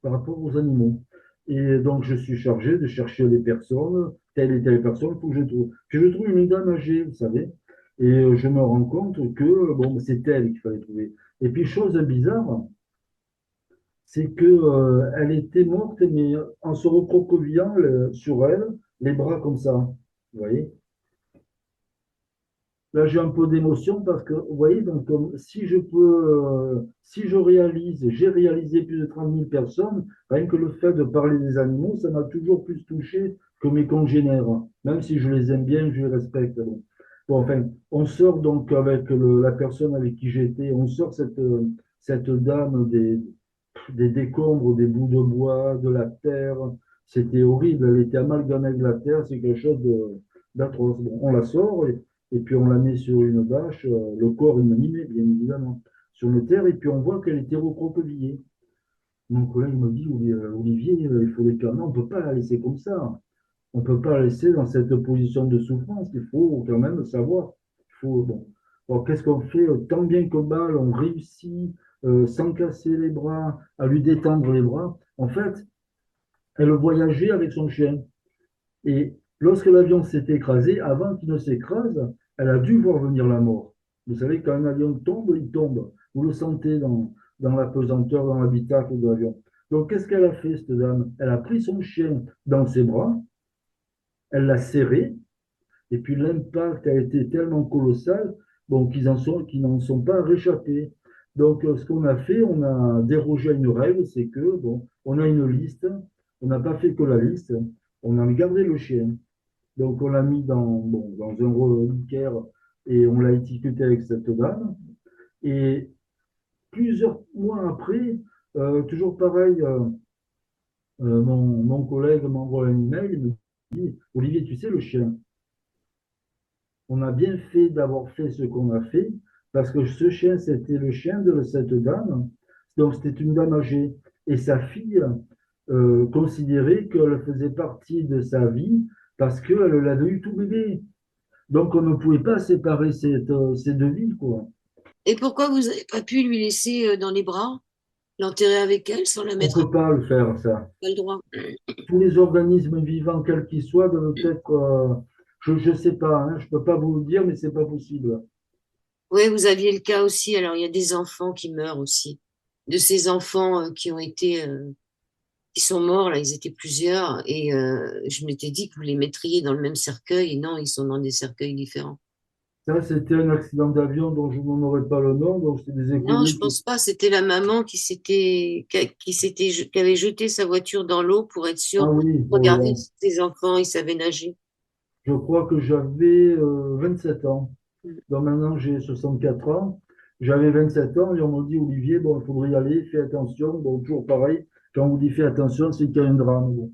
S2: par rapport aux animaux. Et donc, je suis chargé de chercher les personnes, telle et telle personne, pour que je trouve. Puis je trouve une dame âgée, vous savez, et je me rends compte que bon, c'est elle qu'il fallait trouver. Et puis, chose bizarre, c'est que elle était morte, mais en se recroquevillant sur elle, les bras comme ça. Vous voyez? Là, j'ai un peu d'émotion parce que, vous voyez, donc, si je peux, si je réalise, j'ai réalisé plus de 30 000 personnes, rien que le fait de parler des animaux, ça m'a toujours plus touché que mes congénères. Même si je les aime bien, je les respecte. Bon, bon enfin, on sort donc avec la personne avec qui j'étais, on sort cette dame des décombres, des bouts de bois, de la terre. C'était horrible, elle était amalgamée avec la terre, c'est quelque chose d'atroce. Bon, on la sort et puis on la met sur une bâche, le corps inanimé, bien évidemment, sur une terre, et puis on voit qu'elle était recroquevillée. Mon collègue me dit, Olivier, il faudrait quand même, on ne peut pas la laisser comme ça. On ne peut pas la laisser dans cette position de souffrance. Il faut quand même savoir. Il faut, bon. Alors, qu'est-ce qu'on fait? Tant bien que mal, on réussit, sans casser les bras, à lui détendre les bras. En fait, elle voyageait avec son chien. Et lorsque l'avion s'est écrasé, avant qu'il ne s'écrase, elle a dû voir venir la mort. Vous savez, quand un avion tombe, il tombe. Vous le sentez dans la pesanteur, dans l'habitacle de l'avion. Donc, qu'est-ce qu'elle a fait, cette dame? Elle a pris son chien dans ses bras, elle l'a serré, et puis l'impact a été tellement colossal, bon, qu'ils n'en sont pas réchappés. Donc, ce qu'on a fait, on a dérogé à une règle, c'est que, bon, on a une liste, on n'a pas fait que la liste, on a gardé le chien. Donc, on l'a mis bon, dans un reliquaire et on l'a étiqueté avec cette dame. Et plusieurs mois après, toujours pareil, mon collègue m'envoie un email, il me dit, Olivier, tu sais, le chien, on a bien fait d'avoir fait ce qu'on a fait, parce que ce chien, c'était le chien de cette dame. Donc, c'était une dame âgée. Et sa fille considérait qu'elle faisait partie de sa vie parce qu'elle l'avait eu tout bébé. Donc, on ne pouvait pas séparer ces deux vies, quoi.
S1: Et pourquoi vous n'avez pas pu lui laisser dans les bras, l'enterrer avec elle sans la
S2: On ne
S1: mettre à
S2: peut pas le faire, ça.
S1: pas le droit?
S2: Tous les organismes vivants, quels qu'ils soient, doivent être. Je ne sais pas, hein, je ne peux pas vous le dire, mais c'est pas possible.
S1: Oui, vous aviez le cas aussi. Alors, il y a des enfants qui meurent aussi. De ces enfants qui ont été, qui sont morts, là, ils étaient plusieurs. Et je m'étais dit que vous les mettriez dans le même cercueil. Et non, ils sont dans des cercueils différents.
S2: Ça, c'était un accident d'avion dont je n'en aurais pas le nom, donc c'est des
S1: Non, je
S2: inconnus qui.
S1: pense pas. C'était la maman qui avait jeté sa voiture dans l'eau pour être
S2: Ah
S1: sûre.
S2: oui, oh là
S1: Regardez,
S2: là.
S1: ses enfants, ils savaient nager.
S2: Je crois que j'avais 27 ans. Donc maintenant, j'ai 64 ans. J'avais 27 ans et on m'a dit, Olivier, bon, il faudrait y aller, fais attention. Bon, toujours pareil, quand on vous dit fais attention, c'est qu'il y a un drame. Bon.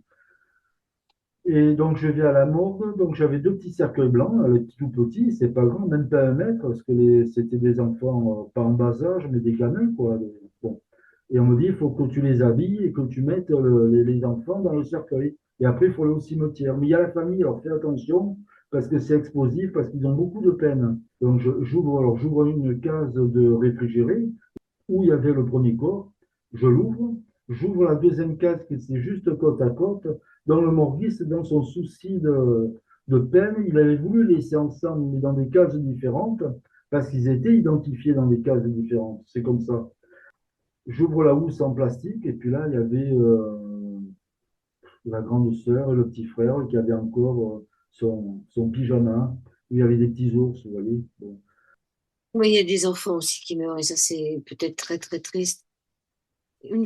S2: Et donc, je vais à la morgue. Donc, j'avais deux petits cercueils blancs, avec tout petits, c'est pas grand, même pas 1 mètre, parce que c'était des enfants, pas en bas âge, mais des gamins, quoi. Bon. Et on me dit, il faut que tu les habilles et que tu mettes les enfants dans le cercueil. Et après, il faut aller au cimetière. Mais il y a la famille, alors fais attention, parce que c'est explosif, parce qu'ils ont beaucoup de peine. Donc, j'ouvre une case de réfrigéré où il y avait le premier corps, je l'ouvre, j'ouvre la deuxième case qui c'est juste côte à côte. Dans le morguiste, dans son souci de peine, il avait voulu les laisser ensemble, mais dans des cases différentes, parce qu'ils étaient identifiés dans des cases différentes. C'est comme ça. J'ouvre la housse en plastique, et puis là, il y avait la grande sœur et le petit frère qui avait encore son pyjama, où il y avait des petits ours, vous voyez. Bon.
S1: Oui, il y a des enfants aussi qui meurent et ça, c'est peut-être très, très triste. Des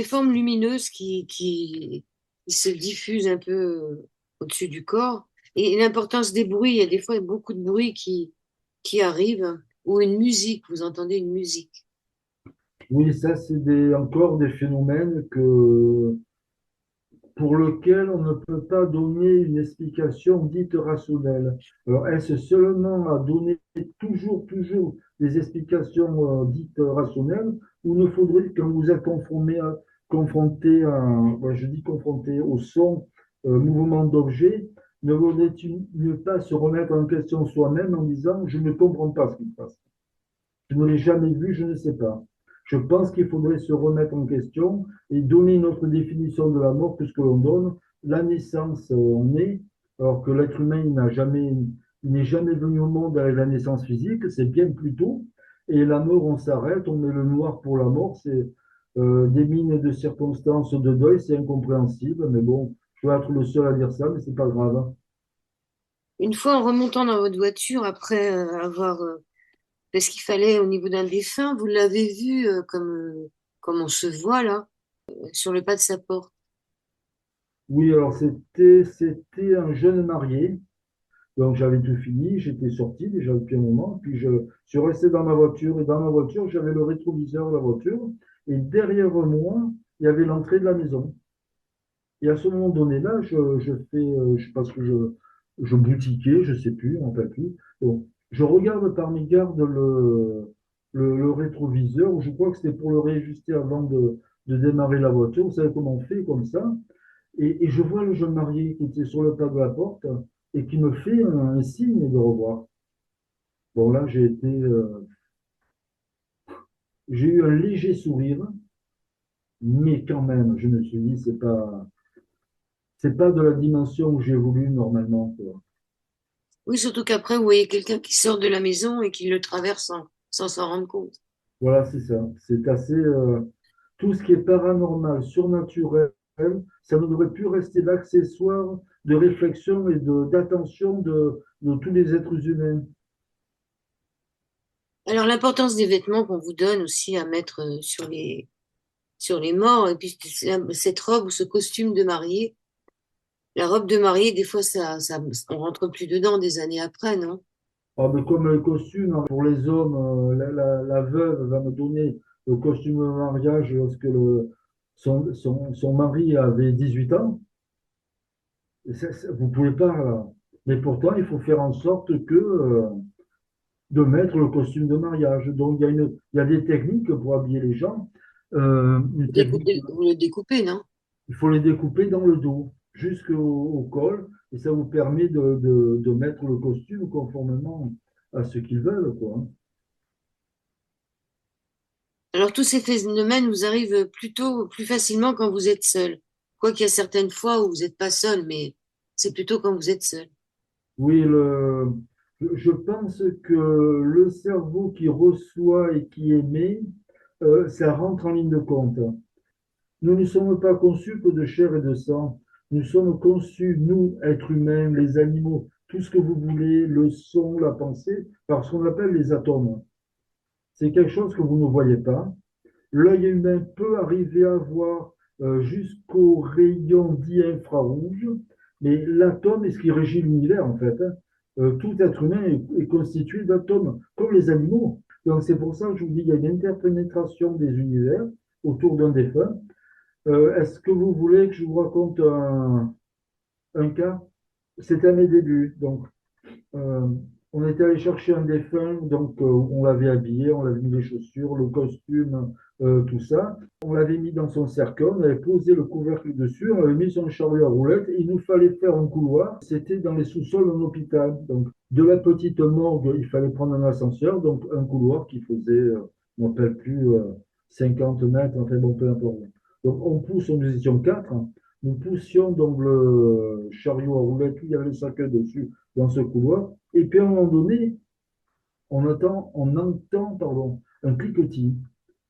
S1: formes lumineuses qui se diffusent un peu au-dessus du corps. Et l'importance des bruits, il y a des fois beaucoup de bruits qui arrivent, ou une musique, vous entendez une musique.
S2: Oui, ça, c'est encore des phénomènes que pour lequel on ne peut pas donner une explication dite rationnelle. Alors, est-ce seulement à donner toujours des explications dites rationnelles, ou ne faudrait, quand vous êtes je dis confronté au son, mouvement d'objet, ne vaudrait-il mieux pas se remettre en question soi-même en disant, je ne comprends pas ce qui se passe. Je ne l'ai jamais vu, je ne sais pas. Je pense qu'il faudrait se remettre en question et donner une autre définition de la mort que ce que l'on donne. La naissance, on naît, alors que l'être humain il n'est jamais venu au monde avec la naissance physique, c'est bien plus tôt. Et la mort, on s'arrête, on met le noir pour la mort, c'est des mines de circonstances de deuil, c'est incompréhensible, mais bon, je vais être le seul à dire ça, mais c'est pas grave.
S1: Une fois en remontant dans votre voiture, après avoir fait ce qu'il fallait au niveau d'un défunt, vous l'avez vu comme on se voit là, sur le pas de sa porte.
S2: Oui, alors c'était un jeune marié. Donc j'avais tout fini, j'étais sorti déjà depuis un moment, puis je suis resté dans ma voiture, et dans ma voiture, j'avais le rétroviseur de la voiture, et derrière moi, il y avait l'entrée de la maison. Et à ce moment donné-là, je pense que je boutiquais, je sais plus, en fait plus. Donc, je regarde par mégarde le rétroviseur, je crois que c'était pour le réajuster avant de démarrer la voiture. Vous savez comment on fait comme ça? Et je vois le jeune marié qui était sur le pas de la porte et qui me fait un signe de revoir. Bon, là, j'ai eu un léger sourire, mais quand même, je me suis dit, c'est pas de la dimension où j'ai voulu normalement, quoi.
S1: Oui, surtout qu'après, vous voyez quelqu'un qui sort de la maison et qui le traverse sans s'en rendre compte.
S2: Voilà, c'est ça. C'est assez, tout ce qui est paranormal, surnaturel, ça ne devrait plus rester l'accessoire de réflexion et d'attention de tous les êtres humains.
S1: Alors, l'importance des vêtements qu'on vous donne aussi à mettre sur les morts, et puis cette robe ou ce costume de mariée, la robe de mariée, des fois, on rentre plus dedans des années après, non?
S2: Ah, mais comme le costume, hein, pour les hommes, la veuve va me donner le costume de mariage lorsque son mari avait 18 ans. Vous pouvez pas, là. Mais pourtant, il faut faire en sorte de mettre le costume de mariage. Donc, il y a des techniques pour habiller les gens. Une technique,
S1: Vous le découpez, non?
S2: il faut les découper dans le dos, jusqu'au col, et ça vous permet de mettre le costume conformément à ce qu'ils veulent, quoi, hein.
S1: Alors, tous ces phénomènes vous arrivent plutôt plus facilement quand vous êtes seul. Quoiqu'il y a certaines fois où vous n'êtes pas seul, mais c'est plutôt quand vous êtes seul.
S2: Oui, je pense que le cerveau qui reçoit et qui émet, ça rentre en ligne de compte. Nous ne sommes pas conçus que de chair et de sang. Nous sommes conçus, nous, êtres humains, les animaux, tout ce que vous voulez, le son, la pensée, par ce qu'on appelle les atomes. C'est quelque chose que vous ne voyez pas. L'œil humain peut arriver à voir jusqu'au rayon dit infrarouge, mais l'atome est ce qui régit l'univers en fait, hein. Tout être humain est constitué d'atomes, comme les animaux. Donc c'est pour ça que je vous dis, il y a une interpénétration des univers autour d'un défunt. Est-ce que vous voulez que je vous raconte un cas? C'était à mes débuts. Donc, euh, on était allé chercher un défunt, donc on l'avait habillé, on l'avait mis les chaussures, le costume, tout ça. On l'avait mis dans son cercueil, on avait posé le couvercle dessus, on avait mis son chariot à roulettes, et il nous fallait faire un couloir. C'était dans les sous-sols d'un hôpital. Donc, de la petite morgue, il fallait prendre un ascenseur, donc un couloir qui faisait, je ne me rappelle plus, 50 mètres, enfin bon, peu importe. Donc, nous étions quatre, hein. Nous poussions donc le chariot à roulettes, il y avait le cercueil dessus dans ce couloir. Et puis à un moment donné, pardon, un cliquetis.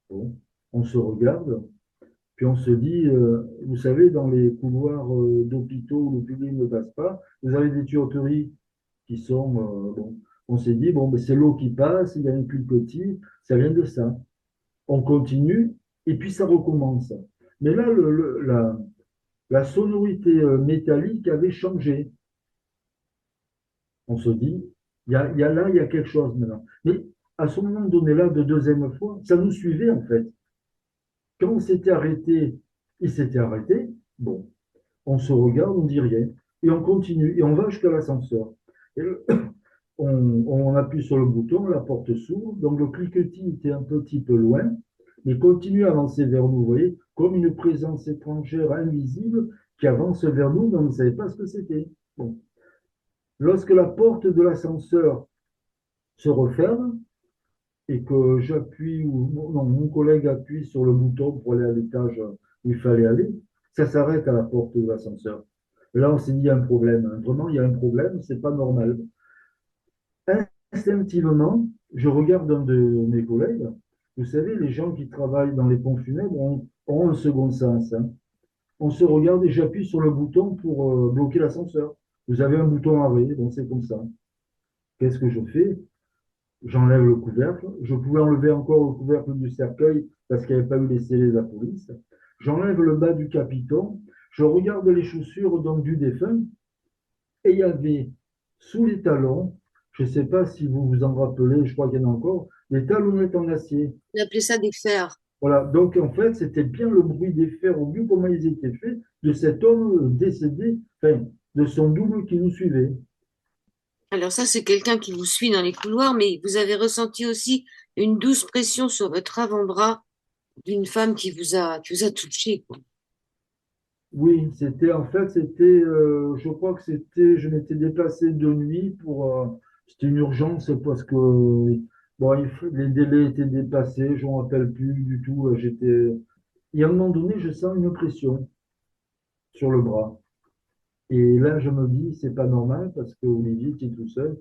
S2: Bon, on se regarde, puis on se dit, vous savez, dans les couloirs d'hôpitaux où le public ne passe pas, vous avez des tuyauteries qui sont, bon, on s'est dit, bon, ben, c'est l'eau qui passe, il y a un cliquetis, ça vient de ça. On continue, et puis ça recommence. Mais là, la sonorité métallique avait changé. On se dit, il y a quelque chose maintenant. Mais à ce moment donné-là, de deuxième fois, ça nous suivait en fait. Quand on s'était arrêté, il s'était arrêté. Bon. On se regarde, on dit rien, et on continue, et on va jusqu'à l'ascenseur. Et on appuie sur le bouton, la porte s'ouvre, donc le cliquetis était un petit peu loin, mais continue à avancer vers nous, vous voyez, comme une présence étrangère invisible qui avance vers nous, mais on ne savait pas ce que c'était. Bon. Lorsque la porte de l'ascenseur se referme et que j'appuie, ou non, mon collègue appuie sur le bouton pour aller à l'étage où il fallait aller, ça s'arrête à la porte de l'ascenseur. Là, on s'est dit, il y a un problème, hein. Vraiment, il y a un problème, c'est pas normal. Instinctivement, je regarde un de mes collègues. Vous savez, les gens qui travaillent dans les pompes funèbres ont un second sens, hein. On se regarde et j'appuie sur le bouton pour bloquer l'ascenseur. Vous avez un bouton arrêt, bon, c'est comme ça. Qu'est-ce que je fais? J'enlève le couvercle. Je pouvais enlever encore le couvercle du cercueil parce qu'il n'y avait pas eu les scellés de la police. J'enlève le bas du capiton. Je regarde les chaussures donc, du défunt et il y avait sous les talons, je ne sais pas si vous vous en rappelez, je crois qu'il y en a encore, des talonnettes en acier.
S1: On appelait ça des fers.
S2: Voilà, donc en fait, c'était bien le bruit des fers, au vu comment ils étaient faits, de cet homme décédé, enfin, de son double qui nous suivait.
S1: Alors ça, c'est quelqu'un qui vous suit dans les couloirs, mais vous avez ressenti aussi une douce pression sur votre avant-bras d'une femme qui vous a touché, quoi.
S2: Oui, je crois que je m'étais déplacé de nuit c'était une urgence parce que, bon, les délais étaient dépassés, je ne me rappelle plus du tout, et à un moment donné, je sens une pression sur le bras. Et là, je me dis, c'est pas normal parce que Olivier, qui est tout seul,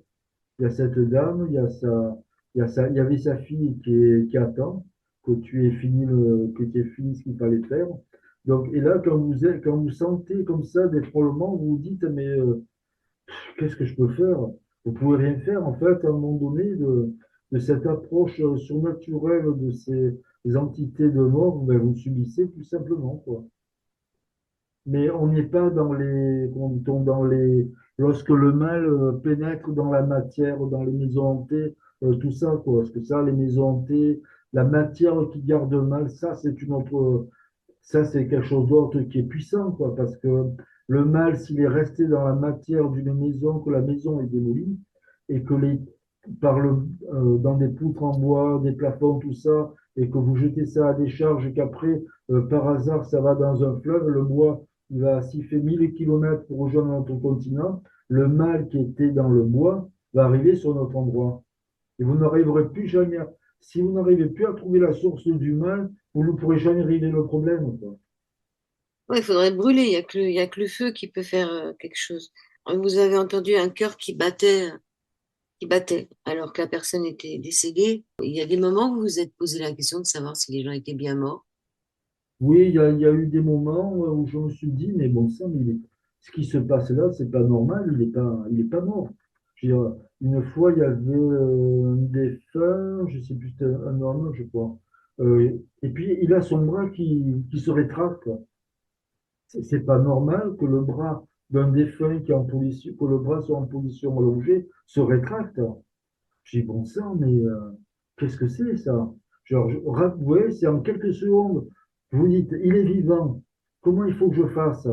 S2: il y a cette dame, il y avait sa fille qui attend que tu aies fini ce qu'il fallait faire. Donc, et là, quand vous sentez comme ça des frôlements, vous vous dites, mais qu'est-ce que je peux faire? Vous pouvez rien faire, en fait, à un moment donné, de cette approche surnaturelle de ces entités de mort, ben, vous subissez tout simplement, quoi. Mais on n'est pas comment dit-on, lorsque le mal pénètre dans la matière, dans les maisons hantées, tout ça, quoi. Parce que ça, les maisons hantées, la matière qui garde le mal, ça, c'est quelque chose d'autre qui est puissant, quoi. Parce que le mal, s'il est resté dans la matière d'une maison, que la maison est démolie, et que dans des poutres en bois, des plafonds, tout ça, et que vous jetez ça à des charges, et qu'après, par hasard, ça va dans un fleuve, le bois, s'il fait 1000 kilomètres pour rejoindre notre continent, le mal qui était dans le bois va arriver sur notre endroit. Et vous n'arriverez plus jamais si vous n'arrivez plus à trouver la source du mal, vous ne pourrez jamais régler le problème, quoi.
S1: Ouais, il faudrait le brûler, il y a que le feu qui peut faire quelque chose. Vous avez entendu un cœur qui battait alors que la personne était décédée. Il y a des moments où vous vous êtes posé la question de savoir si les gens étaient bien morts.
S2: Oui, il y a eu des moments où je me suis dit, mais bon sang, ce qui se passe là, c'est pas normal, il est pas mort. Je veux dire, une fois, il y avait un défunt, je sais plus, c'était un homme, je crois. Et puis, il a son bras qui se rétracte. C'est pas normal que le bras d'un défunt qui est en position, que le bras soit en position allongée, se rétracte. J'ai dit, bon sang, mais qu'est-ce que c'est ça? Genre, vous voyez, c'est en quelques secondes. Vous dites, il est vivant. Comment il faut que je fasse?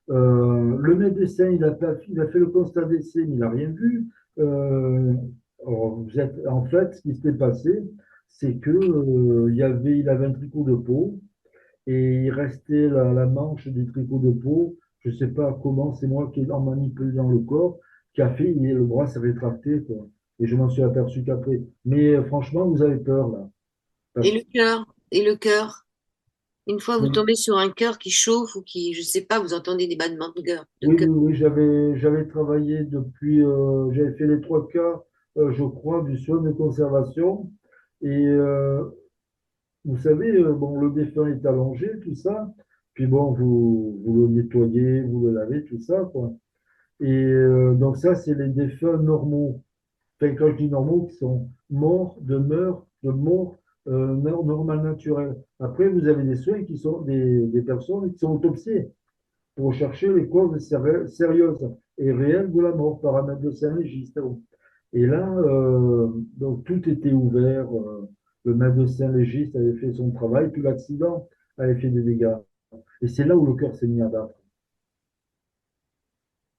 S2: Le médecin, il a fait le constat d'essai, mais il n'a rien vu. Alors, en fait, ce qui s'était passé, c'est que, il avait un tricot de peau et il restait la manche du tricot de peau. Je ne sais pas comment, c'est moi qui en manipulant le corps, qui a fait, et le bras s'est rétracté, quoi. Et je m'en suis aperçu qu'après. Mais franchement, vous avez peur, là.
S1: Et
S2: Parce
S1: le cœur, et le cœur. Une fois vous
S2: que,
S1: tombez sur un cœur qui chauffe ou qui, je sais pas, vous entendez des battements de cœur. De
S2: oui,
S1: cœur.
S2: oui, oui, j'avais travaillé j'avais fait les 3 quarts, je crois, du soin de conservation. Et vous savez, bon, le défunt est allongé, tout ça. Puis bon, vous le nettoyez, vous le lavez, tout ça, quoi. Et donc ça, c'est les défunts normaux. Enfin, quand je dis normaux, qui sont morts de mort normale naturelle. Après, vous avez des soins qui sont des personnes qui sont autopsiées pour chercher les causes sérieuses et réelles de la mort par un médecin légiste. Et là, donc tout était ouvert. Le médecin légiste avait fait son travail, puis l'accident avait fait des dégâts. Et c'est là où le cœur s'est mis à battre.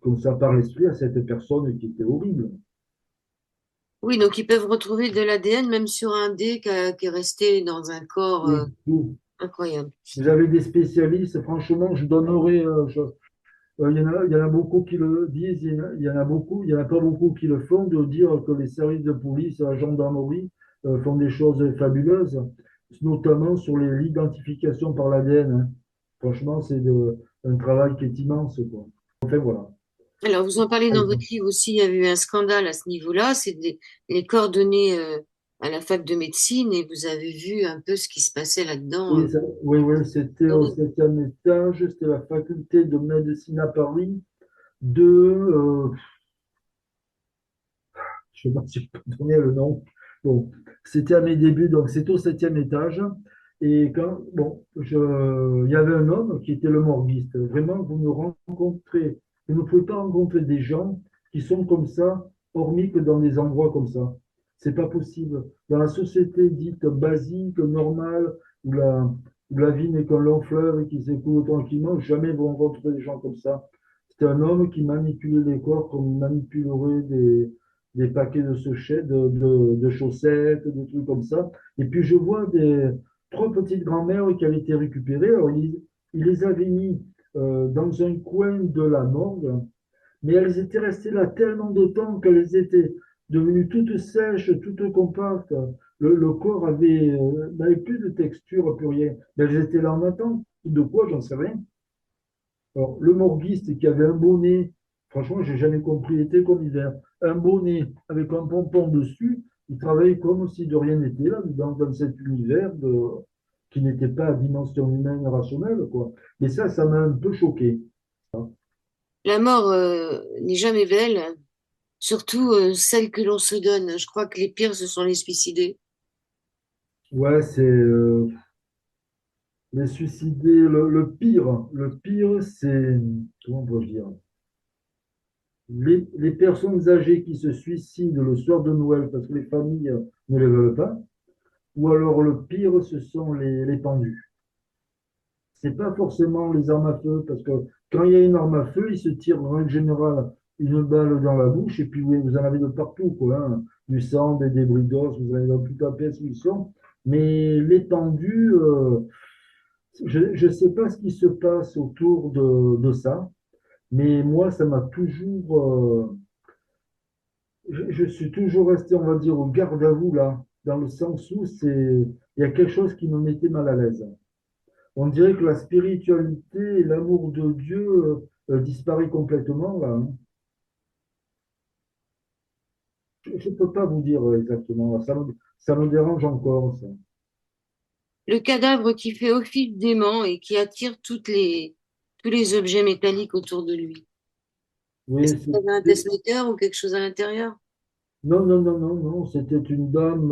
S2: comme ça par l'esprit à cette personne qui était horrible.
S1: Oui, donc ils peuvent retrouver de l'ADN même sur un dé qui est resté dans un corps
S2: Oui, tout.
S1: incroyable.
S2: Vous avez des spécialistes, franchement, je donnerais, il y en a beaucoup qui le disent, il y en a beaucoup, il y en a pas beaucoup qui le font, de dire que les services de police, la gendarmerie font des choses fabuleuses, notamment sur l'identification par l'ADN, hein. Franchement, un travail qui est immense, quoi. Enfin, voilà.
S1: Alors, vous en parlez dans votre livre aussi, il y a eu un scandale à ce niveau-là, les coordonnées à la fac de médecine et vous avez vu un peu ce qui se passait là-dedans.
S2: Oui, oui, oui, c'était au
S1: Horrible.
S2: 7e étage, c'était la faculté de médecine à Paris, je ne sais pas si je peux donner le nom. Bon, c'était à mes débuts, donc c'est au 7e étage. Et il y avait un homme qui était le morguiste. Vraiment, vous ne pouvez pas rencontrer des gens qui sont comme ça, hormis que dans des endroits comme ça. C'est pas possible. Dans la société dite basique, normale, où la vie n'est qu'un long fleuve et qui s'écoule tranquillement, jamais vous rencontrez des gens comme ça. C'était un homme qui manipulait les corps comme il manipulerait des paquets de chaussettes, des trucs comme ça. Et puis je vois trois petites grand-mères qui avaient été récupérées. Alors il les avait mis dans un coin de la morgue, mais elles étaient restées là tellement de temps qu'elles étaient devenues toutes sèches, toutes compactes. Le corps n'avait plus de texture, plus rien. Mais elles étaient là en attente. De quoi, j'en sais rien. Alors, le morguiste qui avait un bonnet, franchement, j'ai jamais compris, il était comme hiver, un bonnet avec un pompon dessus, il travaillait comme si de rien n'était là, dans cet univers qui n'était pas à dimension humaine rationnelle, quoi. Et ça m'a un peu choqué.
S1: La mort n'est jamais belle, surtout celle que l'on se donne. Je crois que les pires, ce sont les suicidés.
S2: Ouais, les suicidés, le pire, c'est, comment on peut dire, les personnes âgées qui se suicident le soir de Noël parce que les familles ne les veulent pas. Ou alors le pire, ce sont les pendus. C'est pas forcément les armes à feu, parce que quand il y a une arme à feu, il se tire en règle générale une balle dans la bouche, et puis oui, vous en avez de partout, quoi, hein. Du sang, des débris d'os, vous en avez dans toute la pièce où ils sont. Mais les pendus, je ne sais pas ce qui se passe autour de ça, mais moi, ça m'a toujours, je suis toujours resté, on va dire, au garde à vous là, dans le sens où il y a quelque chose qui me mettait mal à l'aise. On dirait que la spiritualité et l'amour de Dieu disparaît complètement là, hein. Je ne peux pas vous dire exactement. Ça me dérange encore, ça.
S1: Le cadavre qui fait office d'aimant et qui attire tous les objets métalliques autour de lui. Est-ce
S2: Oui,
S1: qu'il y avait un pacemaker ou quelque chose à l'intérieur?
S2: non, non, non, non, non. C'était une dame.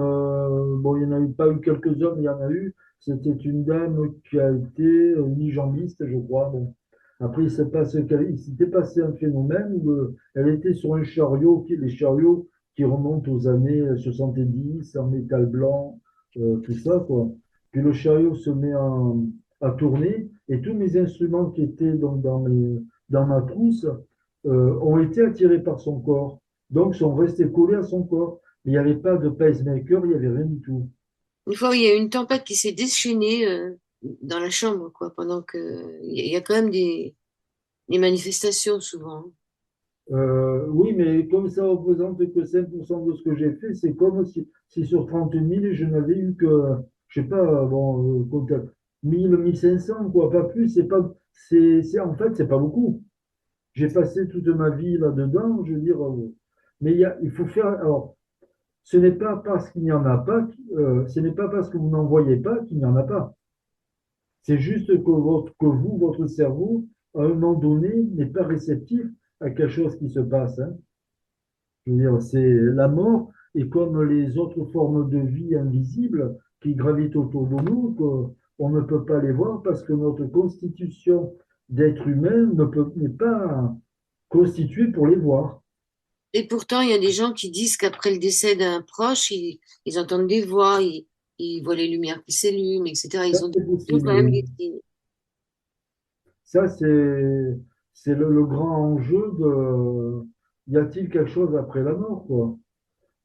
S2: Bon, il n'y en a pas eu quelques-uns, mais il y en a eu. C'était une dame qui a été mi-jambiste, je crois. Bon. Après, il s'était passé un phénomène où elle était sur un chariot, les chariots qui remontent aux années 70, en métal blanc, tout ça, quoi. Puis le chariot à tourner et tous mes instruments qui étaient donc dans ma trousse ont été attirés par son corps. Donc, sont restés collés à son corps. Il n'y avait pas de pacemaker, il n'y avait rien du tout.
S1: Une fois, il y a eu une tempête qui s'est déchaînée dans la chambre, quoi, pendant que il y a quand même des manifestations souvent.
S2: Oui, mais comme ça représente que 5% de ce que j'ai fait, c'est comme si sur 30 000 je n'avais eu que, je sais pas, bon, 1000, 1500, quoi, pas plus. C'est pas, en fait, c'est pas beaucoup. J'ai passé toute ma vie là-dedans, je veux dire, mais il faut faire, alors, ce n'est pas parce qu'il n'y en a pas, ce n'est pas parce que vous n'en voyez pas qu'il n'y en a pas. C'est juste que vous, votre cerveau, à un moment donné, n'est pas réceptif à quelque chose qui se passe, hein. Je veux dire, c'est la mort, et comme les autres formes de vie invisibles qui gravitent autour de nous, on ne peut pas les voir parce que notre constitution d'être humain n'est pas constituée pour les voir.
S1: Et pourtant, il y a des gens qui disent qu'après le décès d'un proche, ils entendent des voix, ils voient les lumières qui s'allument, etc.
S2: Ça,
S1: Ils ont des
S2: c'est
S1: visions quand
S2: possible,
S1: même
S2: oui.
S1: lucides.
S2: Ça, c'est le grand enjeu de y a-t-il quelque chose après la mort, quoi?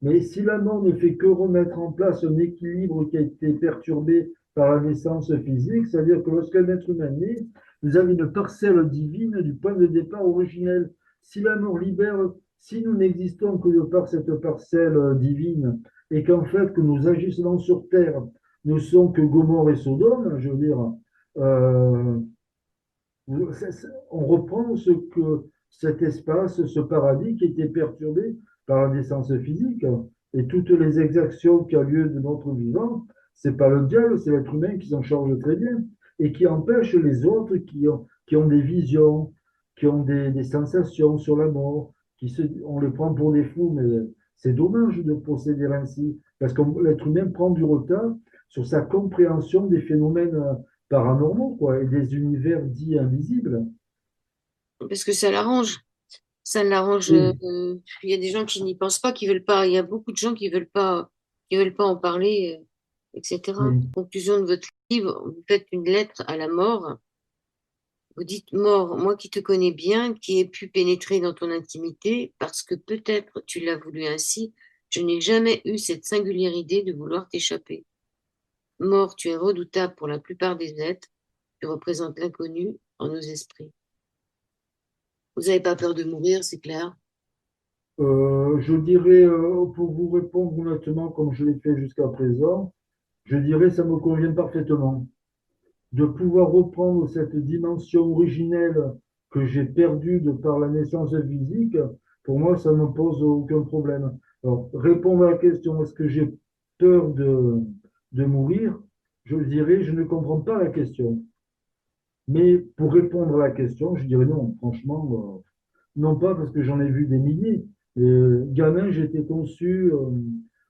S2: Mais si la mort ne fait que remettre en place un équilibre qui a été perturbé par la naissance physique, c'est-à-dire que lorsqu'un être humain naît, vous avez une parcelle divine du point de départ originel. Si la mort libère, si nous n'existons que de par cette parcelle divine, et qu'en fait que nos agissements sur Terre ne sont que Gomorrhe et Sodome, je veux dire, euh, on reprend ce que cet espace, ce paradis qui était perturbé par la naissance physique et toutes les exactions qui ont lieu de notre vivant, c'est pas le diable, c'est l'être humain qui s'en charge très bien et qui empêche les autres qui ont des visions, qui ont des sensations sur la mort, on les prend pour des fous, mais c'est dommage de procéder ainsi parce que l'être humain prend du retard sur sa compréhension des phénomènes paranormaux, quoi, et des univers dits invisibles.
S1: Parce que ça l'arrange. Ça l'arrange.
S2: Oui,
S1: Il y a des gens qui n'y pensent pas, qui veulent pas. Il y a beaucoup de gens qui veulent pas en parler, etc.
S2: oui.
S1: Conclusion de votre livre, vous faites une lettre à la mort. Vous dites, mort, moi qui te connais bien, qui ai pu pénétrer dans ton intimité, parce que peut-être tu l'as voulu ainsi, je n'ai jamais eu cette singulière idée de vouloir t'échapper. Mort, tu es redoutable pour la plupart des êtres, tu représentes l'inconnu en nos esprits. Vous n'avez pas peur de mourir, c'est clair.
S2: Je dirais, pour vous répondre honnêtement, comme je l'ai fait jusqu'à présent, je dirais ça me convient parfaitement. De pouvoir reprendre cette dimension originelle que j'ai perdue de par la naissance physique, pour moi, ça ne me pose aucun problème. Alors, répondre à la question, est-ce que j'ai peur de mourir? Je dirais, je ne comprends pas la question. Mais pour répondre à la question, je dirais non, franchement, non pas parce que j'en ai vu des milliers. Gamin, j'étais conçu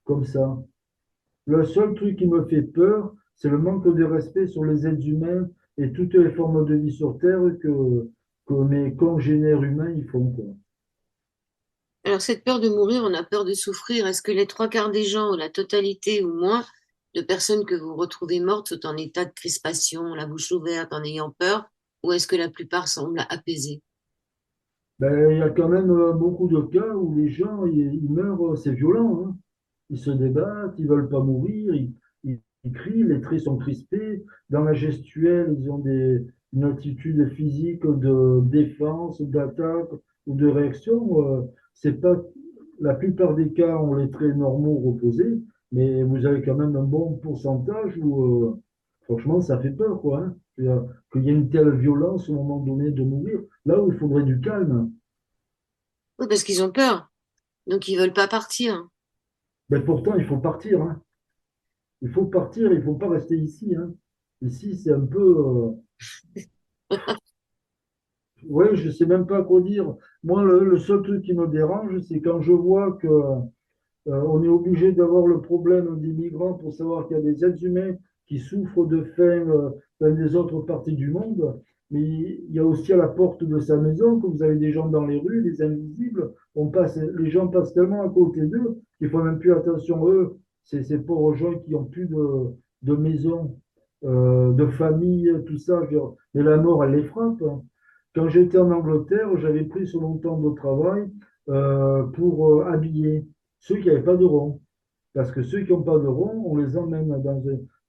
S2: comme ça. Le seul truc qui me fait peur, c'est le manque de respect sur les êtres humains et toutes les formes de vie sur Terre que mes congénères humains y font, quoi.
S1: Alors, cette peur de mourir, on a peur de souffrir. Est-ce que les trois quarts des gens, ou la totalité ou moins, de personnes que vous retrouvez mortes sont en état de crispation, la bouche ouverte, en ayant peur, ou est-ce que la plupart semblent apaisés?
S2: Ben, il y a quand même beaucoup de cas où les gens, ils meurent, c'est violent, hein. Ils se débattent, ils veulent pas mourir, ils crient, les traits sont crispés. Dans la gestuelle, ils ont une attitude physique de défense, d'attaque ou de réaction. C'est pas, la plupart des cas ont les traits normaux reposés, mais vous avez quand même un bon pourcentage où, franchement, ça fait peur, quoi, hein. C'est-à-dire qu'il y ait une telle violence au moment donné de mourir, là où il faudrait du calme.
S1: Oui, parce qu'ils ont peur, donc ils veulent pas partir.
S2: Mais pourtant, il faut partir, hein. Il faut partir, il faut pas rester ici, hein. Ici, c'est un peu, ouais, je sais même pas quoi dire. Moi, le seul truc qui me dérange, c'est quand je vois que on est obligé d'avoir le problème des migrants pour savoir qu'il y a des êtres humains qui souffrent de faim dans des autres parties du monde. Mais il y a aussi à la porte de sa maison que vous avez des gens dans les rues, des invisibles. Les gens passent tellement à côté d'eux qu'ils font même plus attention eux. C'est ces pauvres gens qui ont plus de maison, de famille, tout ça. Mais la mort, elle les frappe, hein. Quand j'étais en Angleterre, j'avais pris sur mon temps de travail pour habiller ceux qui n'avaient pas de rond. Parce que ceux qui n'ont pas de rond, on les emmène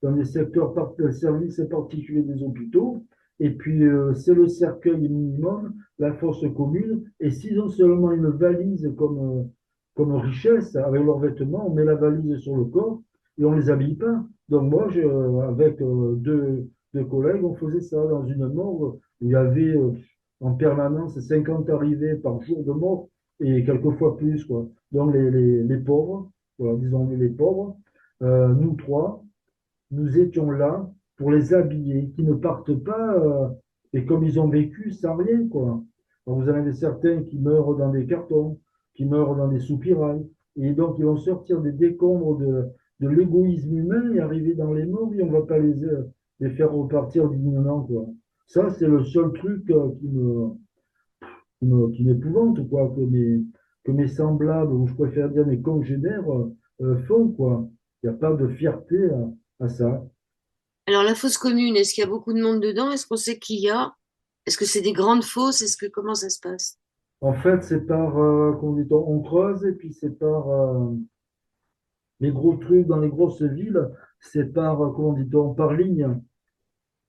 S2: dans des secteurs services particuliers des hôpitaux. Et puis, c'est le cercueil minimum, la fosse commune. Et s'ils ont seulement une valise comme richesse, avec leurs vêtements, on met la valise sur le corps et on ne les habille pas. Donc moi, avec deux collègues, on faisait ça dans une morgue où il y avait en permanence 50 arrivées par jour de mort et quelquefois plus, quoi. Donc les pauvres, voilà, disons les pauvres, nous trois, nous étions là pour les habiller, qui ne partent pas, et comme ils ont vécu sans rien, quoi. Donc, vous en avez certains qui meurent dans des cartons, qui meurent dans des soupirails, et donc ils vont sortir des décombres de l'égoïsme humain et arriver dans les morts, et on ne va pas les faire repartir dignement, quoi. Ça, c'est le seul truc qui m'épouvante, quoi, que mes semblables, ou je préfère dire mes congénères, font, quoi. Il n'y a pas de fierté à ça.
S1: Alors, la fosse commune, est-ce qu'il y a beaucoup de monde dedans? Est-ce qu'on sait qui y a? Est-ce que c'est des grandes fosses? Comment ça se passe?
S2: En fait, c'est par, comment dit-on, on creuse et puis c'est par les gros trucs dans les grosses villes, c'est par, comment dit-on, par ligne.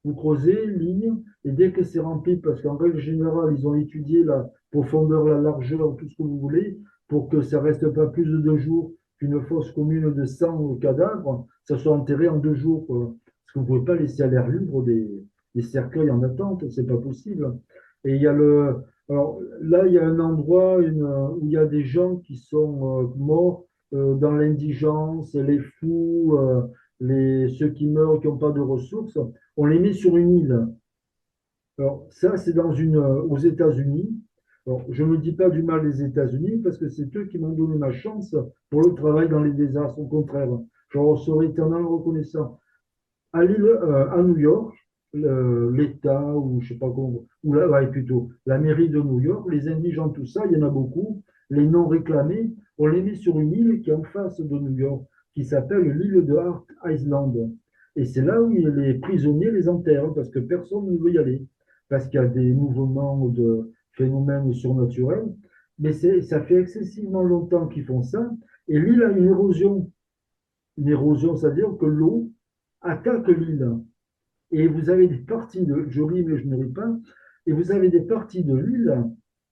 S2: Vous creusez, ligne, et dès que c'est rempli, parce qu'en règle générale, ils ont étudié la profondeur, la largeur, tout ce que vous voulez, pour que ça reste pas plus de 2 jours qu'une fosse commune de 100 cadavres, ça soit enterré en 2 jours, quoi. Parce que vous ne pouvez pas laisser à l'air libre des cercueils en attente, c'est pas possible. Et il y a alors là, il y a un endroit où il y a des gens qui sont morts dans l'indigence, les fous, ceux qui meurent, qui n'ont pas de ressources, on les met sur une île. Alors, ça, c'est aux États-Unis. Alors, je ne dis pas du mal des États-Unis parce que c'est eux qui m'ont donné ma chance pour le travail dans les désastres. Au contraire, je leur serai éternellement reconnaissant. À New York, l'État, ou je sais pas comment, ou là, ouais, plutôt, la mairie de New York, les indigents, tout ça, il y en a beaucoup, les non réclamés, on les met sur une île qui est en face de New York, qui s'appelle l'île de Hart Island. Et c'est là où les prisonniers les enterrent, parce que personne ne veut y aller, parce qu'il y a des mouvements de phénomènes surnaturels. Mais ça fait excessivement longtemps qu'ils font ça, et l'île a une érosion. Une érosion, c'est-à-dire que l'eau attaque l'île. Et vous avez des parties je ris mais je ne ris pas, et vous avez des parties de l'île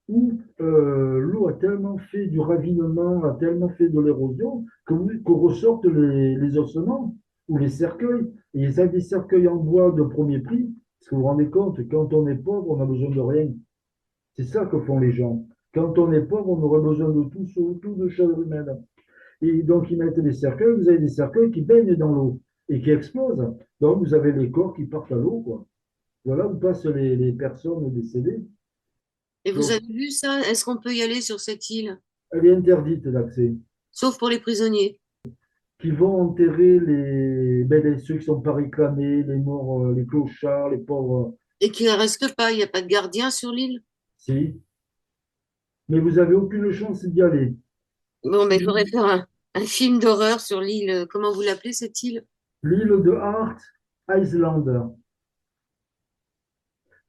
S2: où l'eau a tellement fait du ravinement, a tellement fait de l'érosion, qu'on ressortent les ossements ou les cercueils. Et ils ont des cercueils en bois de premier prix, parce que vous vous rendez compte, quand on est pauvre, on n'a besoin de rien. C'est ça que font les gens. Quand on est pauvre, on aurait besoin de tout, surtout de chaleur humaine. Et donc, ils mettent des cercueils, vous avez des cercueils qui baignent dans l'eau et qui explosent. Donc, vous avez les corps qui partent à l'eau, quoi. Voilà où passent les personnes décédées.
S1: Et vous
S2: Donc,
S1: avez vu ça? Est-ce qu'on peut y aller sur cette île?
S2: elle est interdite d'accès.
S1: Sauf pour les prisonniers.
S2: Qui vont enterrer ceux qui ne sont pas réclamés, les morts, les clochards, les pauvres.
S1: Et qu'il ne reste pas, il n'y a pas de gardien sur l'île?
S2: Si. Mais vous n'avez aucune chance d'y aller.
S1: Bon, mais il faudrait faire un film d'horreur sur l'île. Comment vous l'appelez, cette île?
S2: L'île de Hart Island.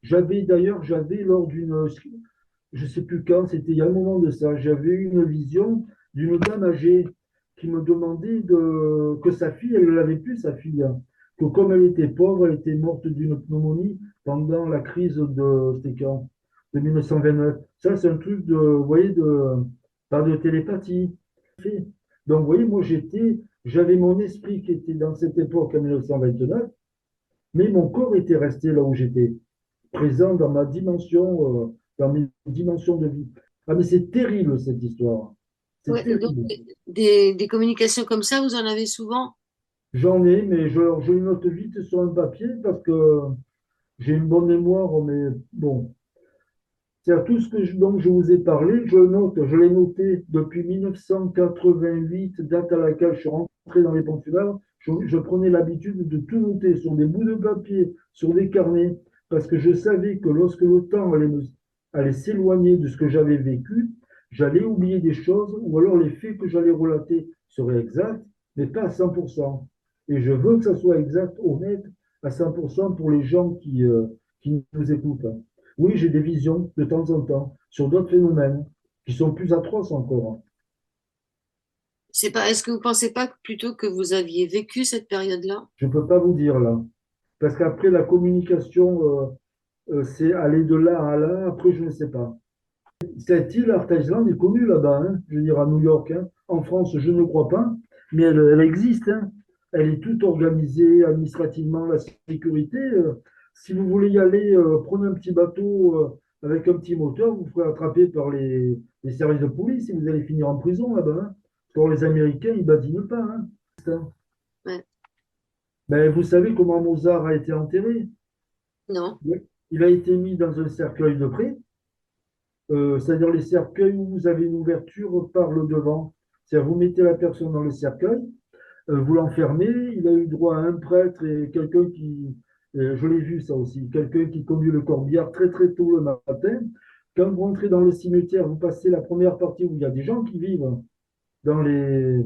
S2: J'avais lors je ne sais plus quand, c'était il y a un moment de ça, j'avais eu une vision d'une dame âgée qui me demandait que sa fille, elle ne l'avait plus, sa fille, hein. Que comme elle était pauvre, elle était morte d'une pneumonie pendant la crise c'était quand? De 1929. Ça, c'est un truc vous voyez, pas de télépathie. Donc, vous voyez, moi, j'avais mon esprit qui était dans cette époque, en 1929, mais mon corps était resté là où j'étais, présent dans mes dimensions de vie. Ah, mais c'est terrible cette histoire. C'est
S1: Ouais, donc,
S2: terrible.
S1: des communications comme ça, vous en avez souvent?
S2: J'en ai, mais je le note vite sur un papier parce que j'ai une bonne mémoire, mais bon. C'est tout dont je vous ai parlé, je l'ai noté depuis 1988, date à laquelle je suis rentré dans les pompes funèbres. Je prenais l'habitude de tout noter sur des bouts de papier, sur des carnets, parce que je savais que lorsque le temps allait s'éloigner de ce que j'avais vécu, j'allais oublier des choses, ou alors les faits que j'allais relater seraient exacts, mais pas à 100%. Et je veux que ça soit exact, honnête, à 100% pour les gens qui nous écoutent. Oui, j'ai des visions de temps en temps sur d'autres phénomènes qui sont plus atroces encore.
S1: C'est pas, est-ce que vous pensez pas plutôt que vous aviez vécu cette période-là?
S2: Je ne peux pas vous dire là. Parce qu'après, la communication, c'est aller de là à là. Après, je ne sais pas. Cette île, Art Island, est connue là-bas, hein. Je veux dire, à New York, hein. En France, je ne crois pas. Mais elle existe, hein. Elle est toute organisée administrativement, la sécurité. Si vous voulez y aller, prenez un petit bateau avec un petit moteur, vous ferez attraper par les services de police et vous allez finir en prison là-bas, hein. Pour les Américains, ils badinent pas, hein.
S1: Ouais.
S2: Ben, vous savez comment Mozart a été enterré?
S1: Non?
S2: Il a été mis dans un cercueil de près, c'est-à-dire les cercueils où vous avez une ouverture par le devant. C'est-à-dire vous mettez la personne dans le cercueil, vous l'enfermez, il a eu droit à un prêtre et quelqu'un je l'ai vu ça aussi, quelqu'un qui conduit le corbillard très très tôt le matin. Quand vous rentrez dans le cimetière, vous passez la première partie où il y a des gens qui vivent dans les,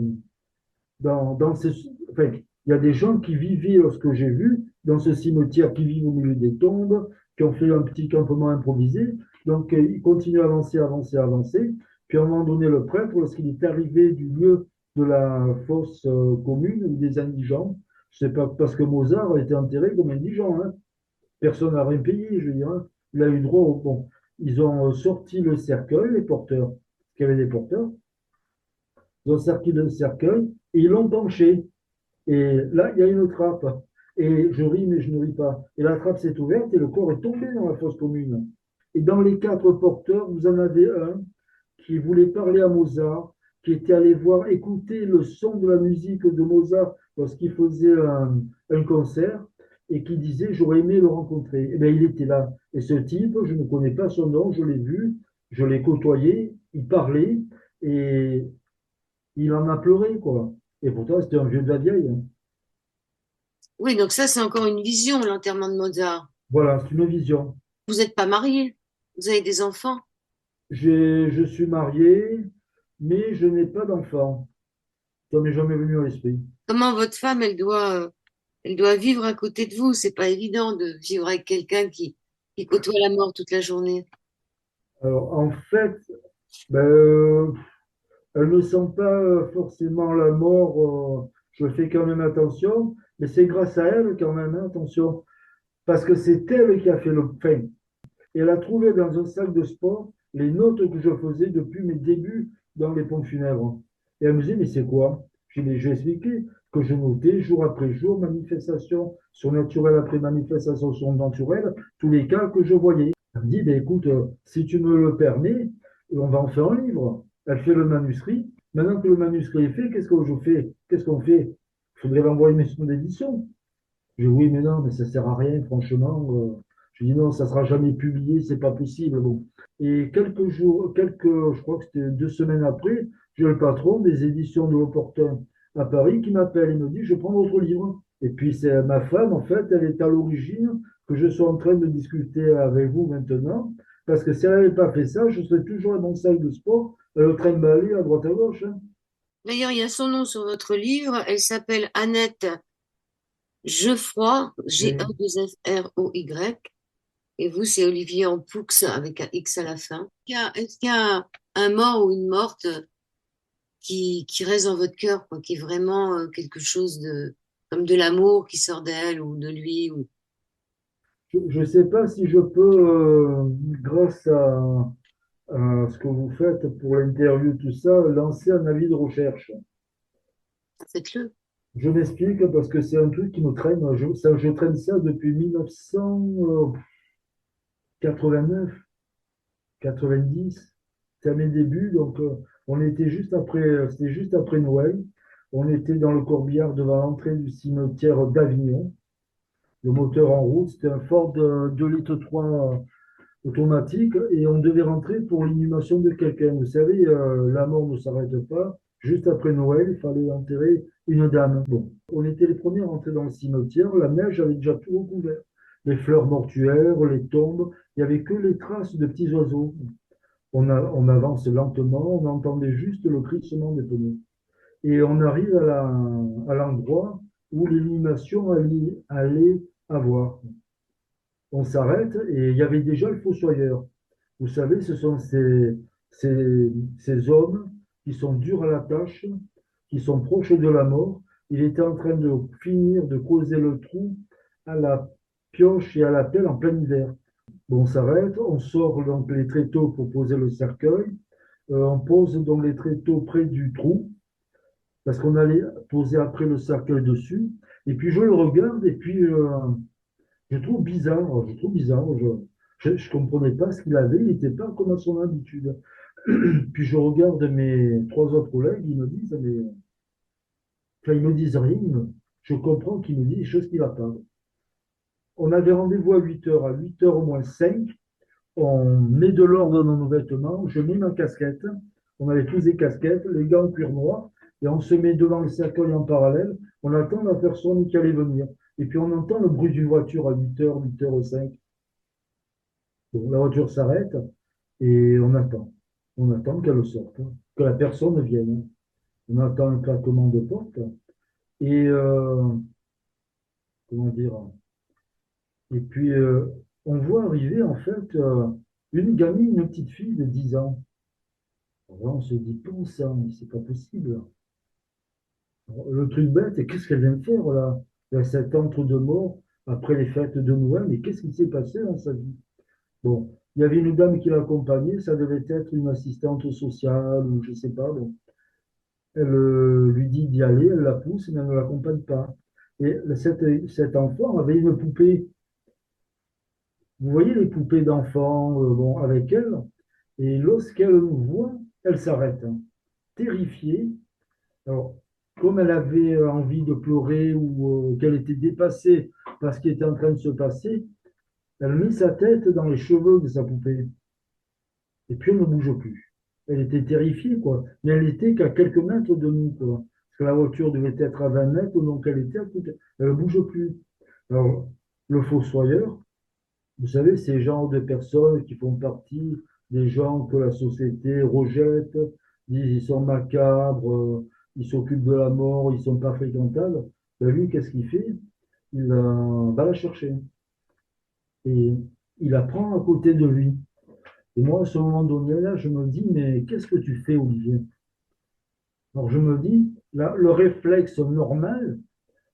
S2: dans ces, enfin, il y a des gens qui vivaient lorsque j'ai vu dans ce cimetière, qui vivent au milieu des tombes, qui ont fait un petit campement improvisé. Donc, ils continuent à avancer, avancer, avancer. Puis, à un moment donné, le prêtre, lorsqu'il est arrivé du lieu de la fosse commune ou des indigents, je sais pas, parce que Mozart a été enterré comme indigent, hein. Personne n'a rien payé, je veux dire, hein. Il a eu droit au bon. Ils ont sorti le cercueil, les porteurs, parce qu'il y avait des porteurs, ils ont sorti le cercueil et ils l'ont penché. Et là, il y a une trappe. Et je ris, mais je ne ris pas. Et la trappe s'est ouverte et le corps est tombé dans la fosse commune. Et dans les quatre porteurs, vous en avez un qui voulait parler à Mozart, qui était allé voir, écouter le son de la musique de Mozart lorsqu'il faisait un concert et qui disait, j'aurais aimé le rencontrer. Et bien, il était là. Et ce type, je ne connais pas son nom, je l'ai vu, je l'ai côtoyé, il parlait et il en a pleuré, quoi. Et pourtant, c'était un vieux de la vieille, hein.
S1: Oui, donc ça, c'est encore une vision, l'enterrement de Mozart.
S2: Voilà, c'est une vision.
S1: Vous n'êtes pas marié, vous avez des enfants.
S2: Je suis marié, mais je n'ai pas d'enfant. Ça m'est jamais venu à l'esprit.
S1: Comment votre femme, elle doit vivre à côté de vous? C'est pas évident de vivre avec quelqu'un qui côtoie la mort toute la journée.
S2: Alors, en fait, ben, elle ne sent pas forcément la mort. Je fais quand même attention, mais c'est grâce à elle quand même, hein, attention, parce que c'est elle qui a fait le pain. Et elle a trouvé dans un sac de sport les notes que je faisais depuis mes débuts dans les pompes funèbres. Et elle me dit, mais c'est quoi? Je lui ai expliqué que je notais jour après jour, manifestation surnaturelle après manifestation surnaturelle, tous les cas que je voyais. Elle me dit, ben, écoute, si tu me le permets, on va en faire un livre. Elle fait le manuscrit. Maintenant que le manuscrit est fait, qu'est-ce que je fais? Qu'est-ce qu'on fait? Il faudrait l'envoyer une maison d'édition. Je dis oui, mais non, mais ça sert à rien, franchement. Je dis non, ça sera jamais publié, c'est pas possible. Bon. Et quelques jours, je crois que c'était 2 semaines après, j'ai le patron des éditions de l'Opportun à Paris qui m'appelle et me dit, je prends votre livre. Et puis c'est ma femme, en fait, elle est à l'origine que je sois en train de discuter avec vous maintenant, parce que si elle n'avait pas fait ça, je serais toujours à mon salle de sport, le train de balai à droite à gauche, hein.
S1: D'ailleurs, il y a son nom sur votre livre. Elle s'appelle Annette Geoffroy,
S2: Oui.
S1: G-E-2-F-R-O-Y. Et vous, c'est Olivier Ampoux avec un X à la fin. Est-ce qu'il y a un mort ou une morte qui reste dans votre cœur, quoi, qui est vraiment quelque chose de comme de l'amour qui sort d'elle ou de lui ou...
S2: Je ne sais pas si je peux, grâce à ce que vous faites pour l'interview, tout ça, lancer un avis de recherche.
S1: Faites-le.
S2: Je m'explique parce que c'est un truc qui me traîne. Je traîne ça depuis 1989, 90. C'est à mes débuts, donc on était juste après, c'était juste après Noël. On était dans le corbillard devant l'entrée du cimetière d'Avignon. Le moteur en route, c'était un Ford 2 litres 3 automatique et on devait rentrer pour l'inhumation de quelqu'un. Vous savez, la mort ne s'arrête pas. Juste après Noël, il fallait enterrer une dame. Bon, on était les premiers à rentrer dans le cimetière. La neige avait déjà tout recouvert. Les fleurs mortuaires, les tombes, il n'y avait que les traces de petits oiseaux. On avance lentement, on entendait juste le crissement des pneus. Et on arrive à l'endroit où l'inhumation allait avoir. On s'arrête et il y avait déjà le fossoyeur. Vous savez, ce sont ces hommes qui sont durs à la tâche, qui sont proches de la mort. Il était en train de finir de creuser le trou à la pioche et à la pelle en plein hiver. Bon, on s'arrête, on sort donc les tréteaux pour poser le cercueil. On pose donc les tréteaux près du trou parce qu'on allait poser après le cercueil dessus. Et puis je le regarde et puis je trouve bizarre, je comprenais pas ce qu'il avait, il n'était pas comme à son habitude. Puis je regarde mes trois autres collègues, ils me disent, mais, enfin, ils me disent rien, je comprends qu'ils me disent des choses qui ne va pas. On avait rendez-vous à 8 heures, à 8 heures au moins 5, on met de l'ordre dans nos vêtements, je mets ma casquette, on avait tous des casquettes, les gants en cuir noir, et on se met devant le cercueil en parallèle, on attend la personne qui allait venir. Et puis on entend le bruit d'une voiture à 8 heures, 8h05. Donc, la voiture s'arrête et on attend. On attend qu'elle sorte, hein, que la personne vienne. On attend un claquement de porte et comment dire. Et puis on voit arriver en fait une gamine, une petite fille de 10 ans. Alors là, on se dit, bon sang, mais c'est pas possible. Alors, le truc bête, et qu'est-ce qu'elle vient de faire là? Il y a cet entre-deux-morts après les fêtes de Noël, mais qu'est-ce qui s'est passé dans sa vie? Bon, il y avait une dame qui l'accompagnait, ça devait être une assistante sociale ou je sais pas. Bon. Elle lui dit d'y aller, elle la pousse, mais elle ne l'accompagne pas. Et cet enfant avait une poupée. Vous voyez les poupées d'enfants bon, avec elle. Et lorsqu'elle nous voit, elle s'arrête, hein, terrifiée. Alors, comme elle avait envie de pleurer ou qu'elle était dépassée par ce qui était en train de se passer, elle met sa tête dans les cheveux de sa poupée. Et puis elle ne bouge plus. Elle était terrifiée, quoi. Mais elle était qu'à quelques mètres de nous, quoi. Parce que la voiture devait être à 20 mètres, donc elle était à côté. Elle ne bouge plus. Alors, le fossoyeur, vous savez, ces genres de personnes qui font partie des gens que la société rejette, disent ils sont macabres, ils s'occupent de la mort, ils sont pas fréquentables. Ben lui, qu'est-ce qu'il fait? Il va la chercher et il la prend à côté de lui. Et moi, à ce moment donné, là, je me dis, mais qu'est-ce que tu fais, Olivier? Alors je me dis, là, le réflexe normal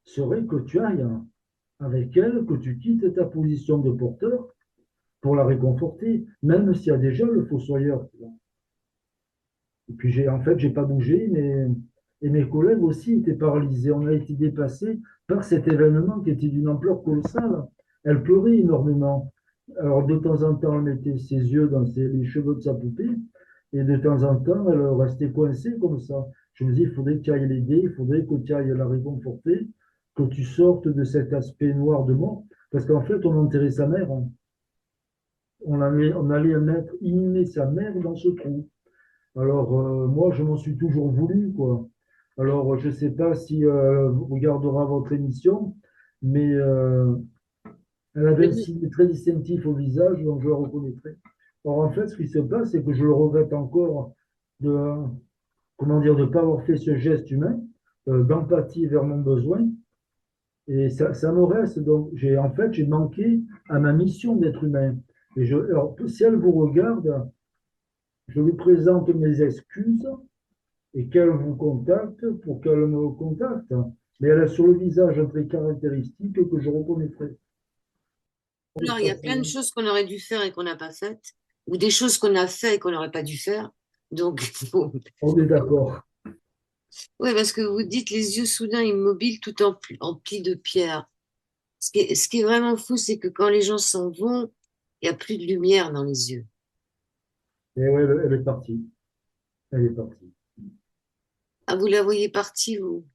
S2: serait que tu ailles avec elle, que tu quittes ta position de porteur pour la réconforter, même s'il y a déjà le fossoyeur. Et puis en fait, j'ai pas bougé, mais et mes collègues aussi étaient paralysés. On a été dépassés par cet événement qui était d'une ampleur colossale. Elle pleurait énormément. Alors de temps en temps, elle mettait ses yeux dans les cheveux de sa poupée, et de temps en temps, elle restait coincée comme ça. Je me dis, il faudrait que tu ailles l'aider, il faudrait que tu ailles la réconforter, que tu sortes de cet aspect noir de mort, parce qu'en fait, on enterrait sa mère, hein. On allait mettre, inhumer sa mère dans ce trou. Alors, moi, je m'en suis toujours voulu, quoi. Alors, je ne sais pas si vous regardera votre émission, mais elle avait un signe très distinctif au visage, donc je le reconnaîtrai. Or, en fait, ce qui se passe, c'est que je le regrette encore de, comment dire, de ne pas avoir fait ce geste humain, d'empathie vers mon besoin. Et ça me reste. Donc, en fait, j'ai manqué à ma mission d'être humain. Alors, si elle vous regarde, je lui présente mes excuses et qu'elle vous contacte pour qu'elle me contacte. Mais elle a sur le visage un trait caractéristique que je reconnaîtrai.
S1: Alors, il y a plein de choses qu'on aurait dû faire et qu'on n'a pas faites, ou des choses qu'on a fait et qu'on n'aurait pas dû faire. Donc,
S2: On est d'accord.
S1: oui, parce que vous dites les yeux soudain immobiles tout emplis de pierre. Ce qui est vraiment fou, c'est que quand les gens s'en vont, il n'y a plus de lumière dans les yeux.
S2: Et ouais, elle est partie. Elle est partie.
S1: Ah, vous la voyez partie, vous.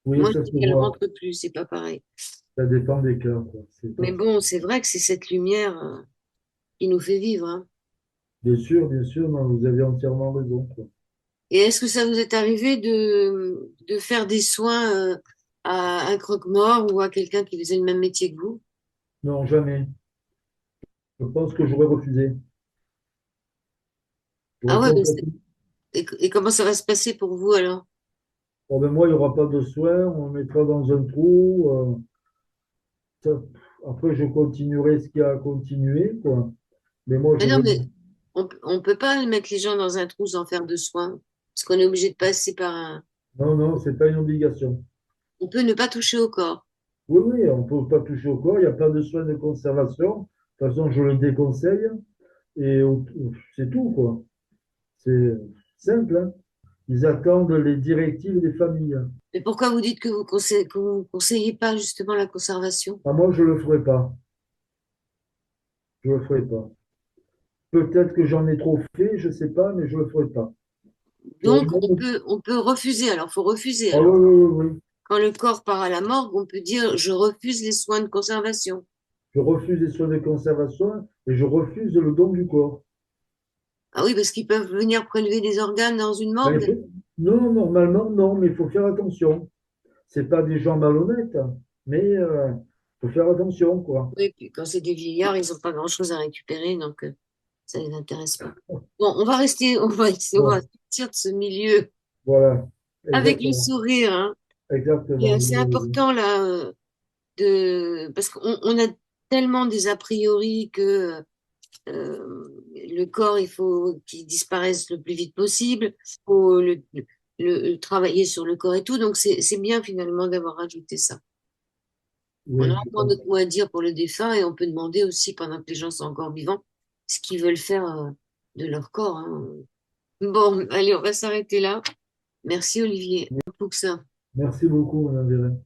S2: Oui,
S1: Moi,
S2: ça
S1: je dis
S2: se
S1: qu'elle
S2: voit.
S1: rentre plus, c'est pas pareil.
S2: Ça dépend des cas, quoi. C'est pas...
S1: Mais bon, c'est vrai que c'est cette lumière qui nous fait vivre, hein.
S2: Bien sûr, non, vous avez entièrement raison, quoi.
S1: Et est-ce que ça vous est arrivé de faire des soins à un croque-mort ou à quelqu'un qui faisait le même métier que vous?
S2: Non, jamais. Je pense que j'aurais refusé.
S1: Ah
S2: J'aurais
S1: ouais,
S2: complètement...
S1: et comment ça va se passer pour vous alors?
S2: Oh, ben moi, il n'y aura pas de soins, on me mettra dans un trou. Ça- Après, je continuerai ce qu'il y a à continuer, quoi. Mais moi,
S1: Mais
S2: je
S1: non,
S2: veux...
S1: mais on peut pas mettre les gens dans un trou sans faire de soins, parce qu'on est obligé de passer par un...
S2: Non, non, c'est pas une obligation.
S1: On peut ne pas toucher au corps.
S2: Oui, oui, on ne peut pas toucher au corps, il n'y a pas de soins de conservation. De toute façon, je le déconseille et c'est tout, quoi. C'est simple, hein. Ils attendent les directives des familles.
S1: Mais pourquoi vous dites que vous conseillez pas justement la conservation?
S2: Ah, moi, je ne le ferai pas. Je ne le ferai pas. Peut-être que j'en ai trop fait, je ne sais pas, mais je ne le ferai pas.
S1: Donc, on peut refuser. Alors, faut refuser.
S2: Ah
S1: Alors,
S2: oui, oui, oui, oui.
S1: quand le corps part à la morgue, on peut dire, je refuse les soins de conservation.
S2: Je refuse les soins de conservation et je refuse le don du corps.
S1: Ah oui, parce qu'ils peuvent venir prélever des organes dans une
S2: Ben,
S1: morgue.
S2: non, normalement, non, mais il faut faire attention. C'est pas des gens malhonnêtes, mais il faut faire attention, quoi.
S1: Oui, puis quand c'est des vieillards, ils n'ont pas grand-chose à récupérer, donc ça ne les intéresse pas. Bon, on va
S2: Bon,
S1: sortir de ce milieu
S2: voilà,
S1: avec le
S2: exactement,
S1: sourire, hein.
S2: exactement.
S1: Et c'est important là parce qu'on a tellement des a priori que le corps, il faut qu'il disparaisse le plus vite possible. Il faut travailler sur le corps et tout. Donc, c'est bien finalement d'avoir rajouté ça. On a
S2: Oui,
S1: encore notre mot à dire pour le défunt et on peut demander aussi, pendant que les gens sont encore vivants, ce qu'ils veulent faire de leur corps, hein. Bon, allez, on va s'arrêter là. Merci Olivier pour ça.
S2: merci beaucoup, Madame Véret.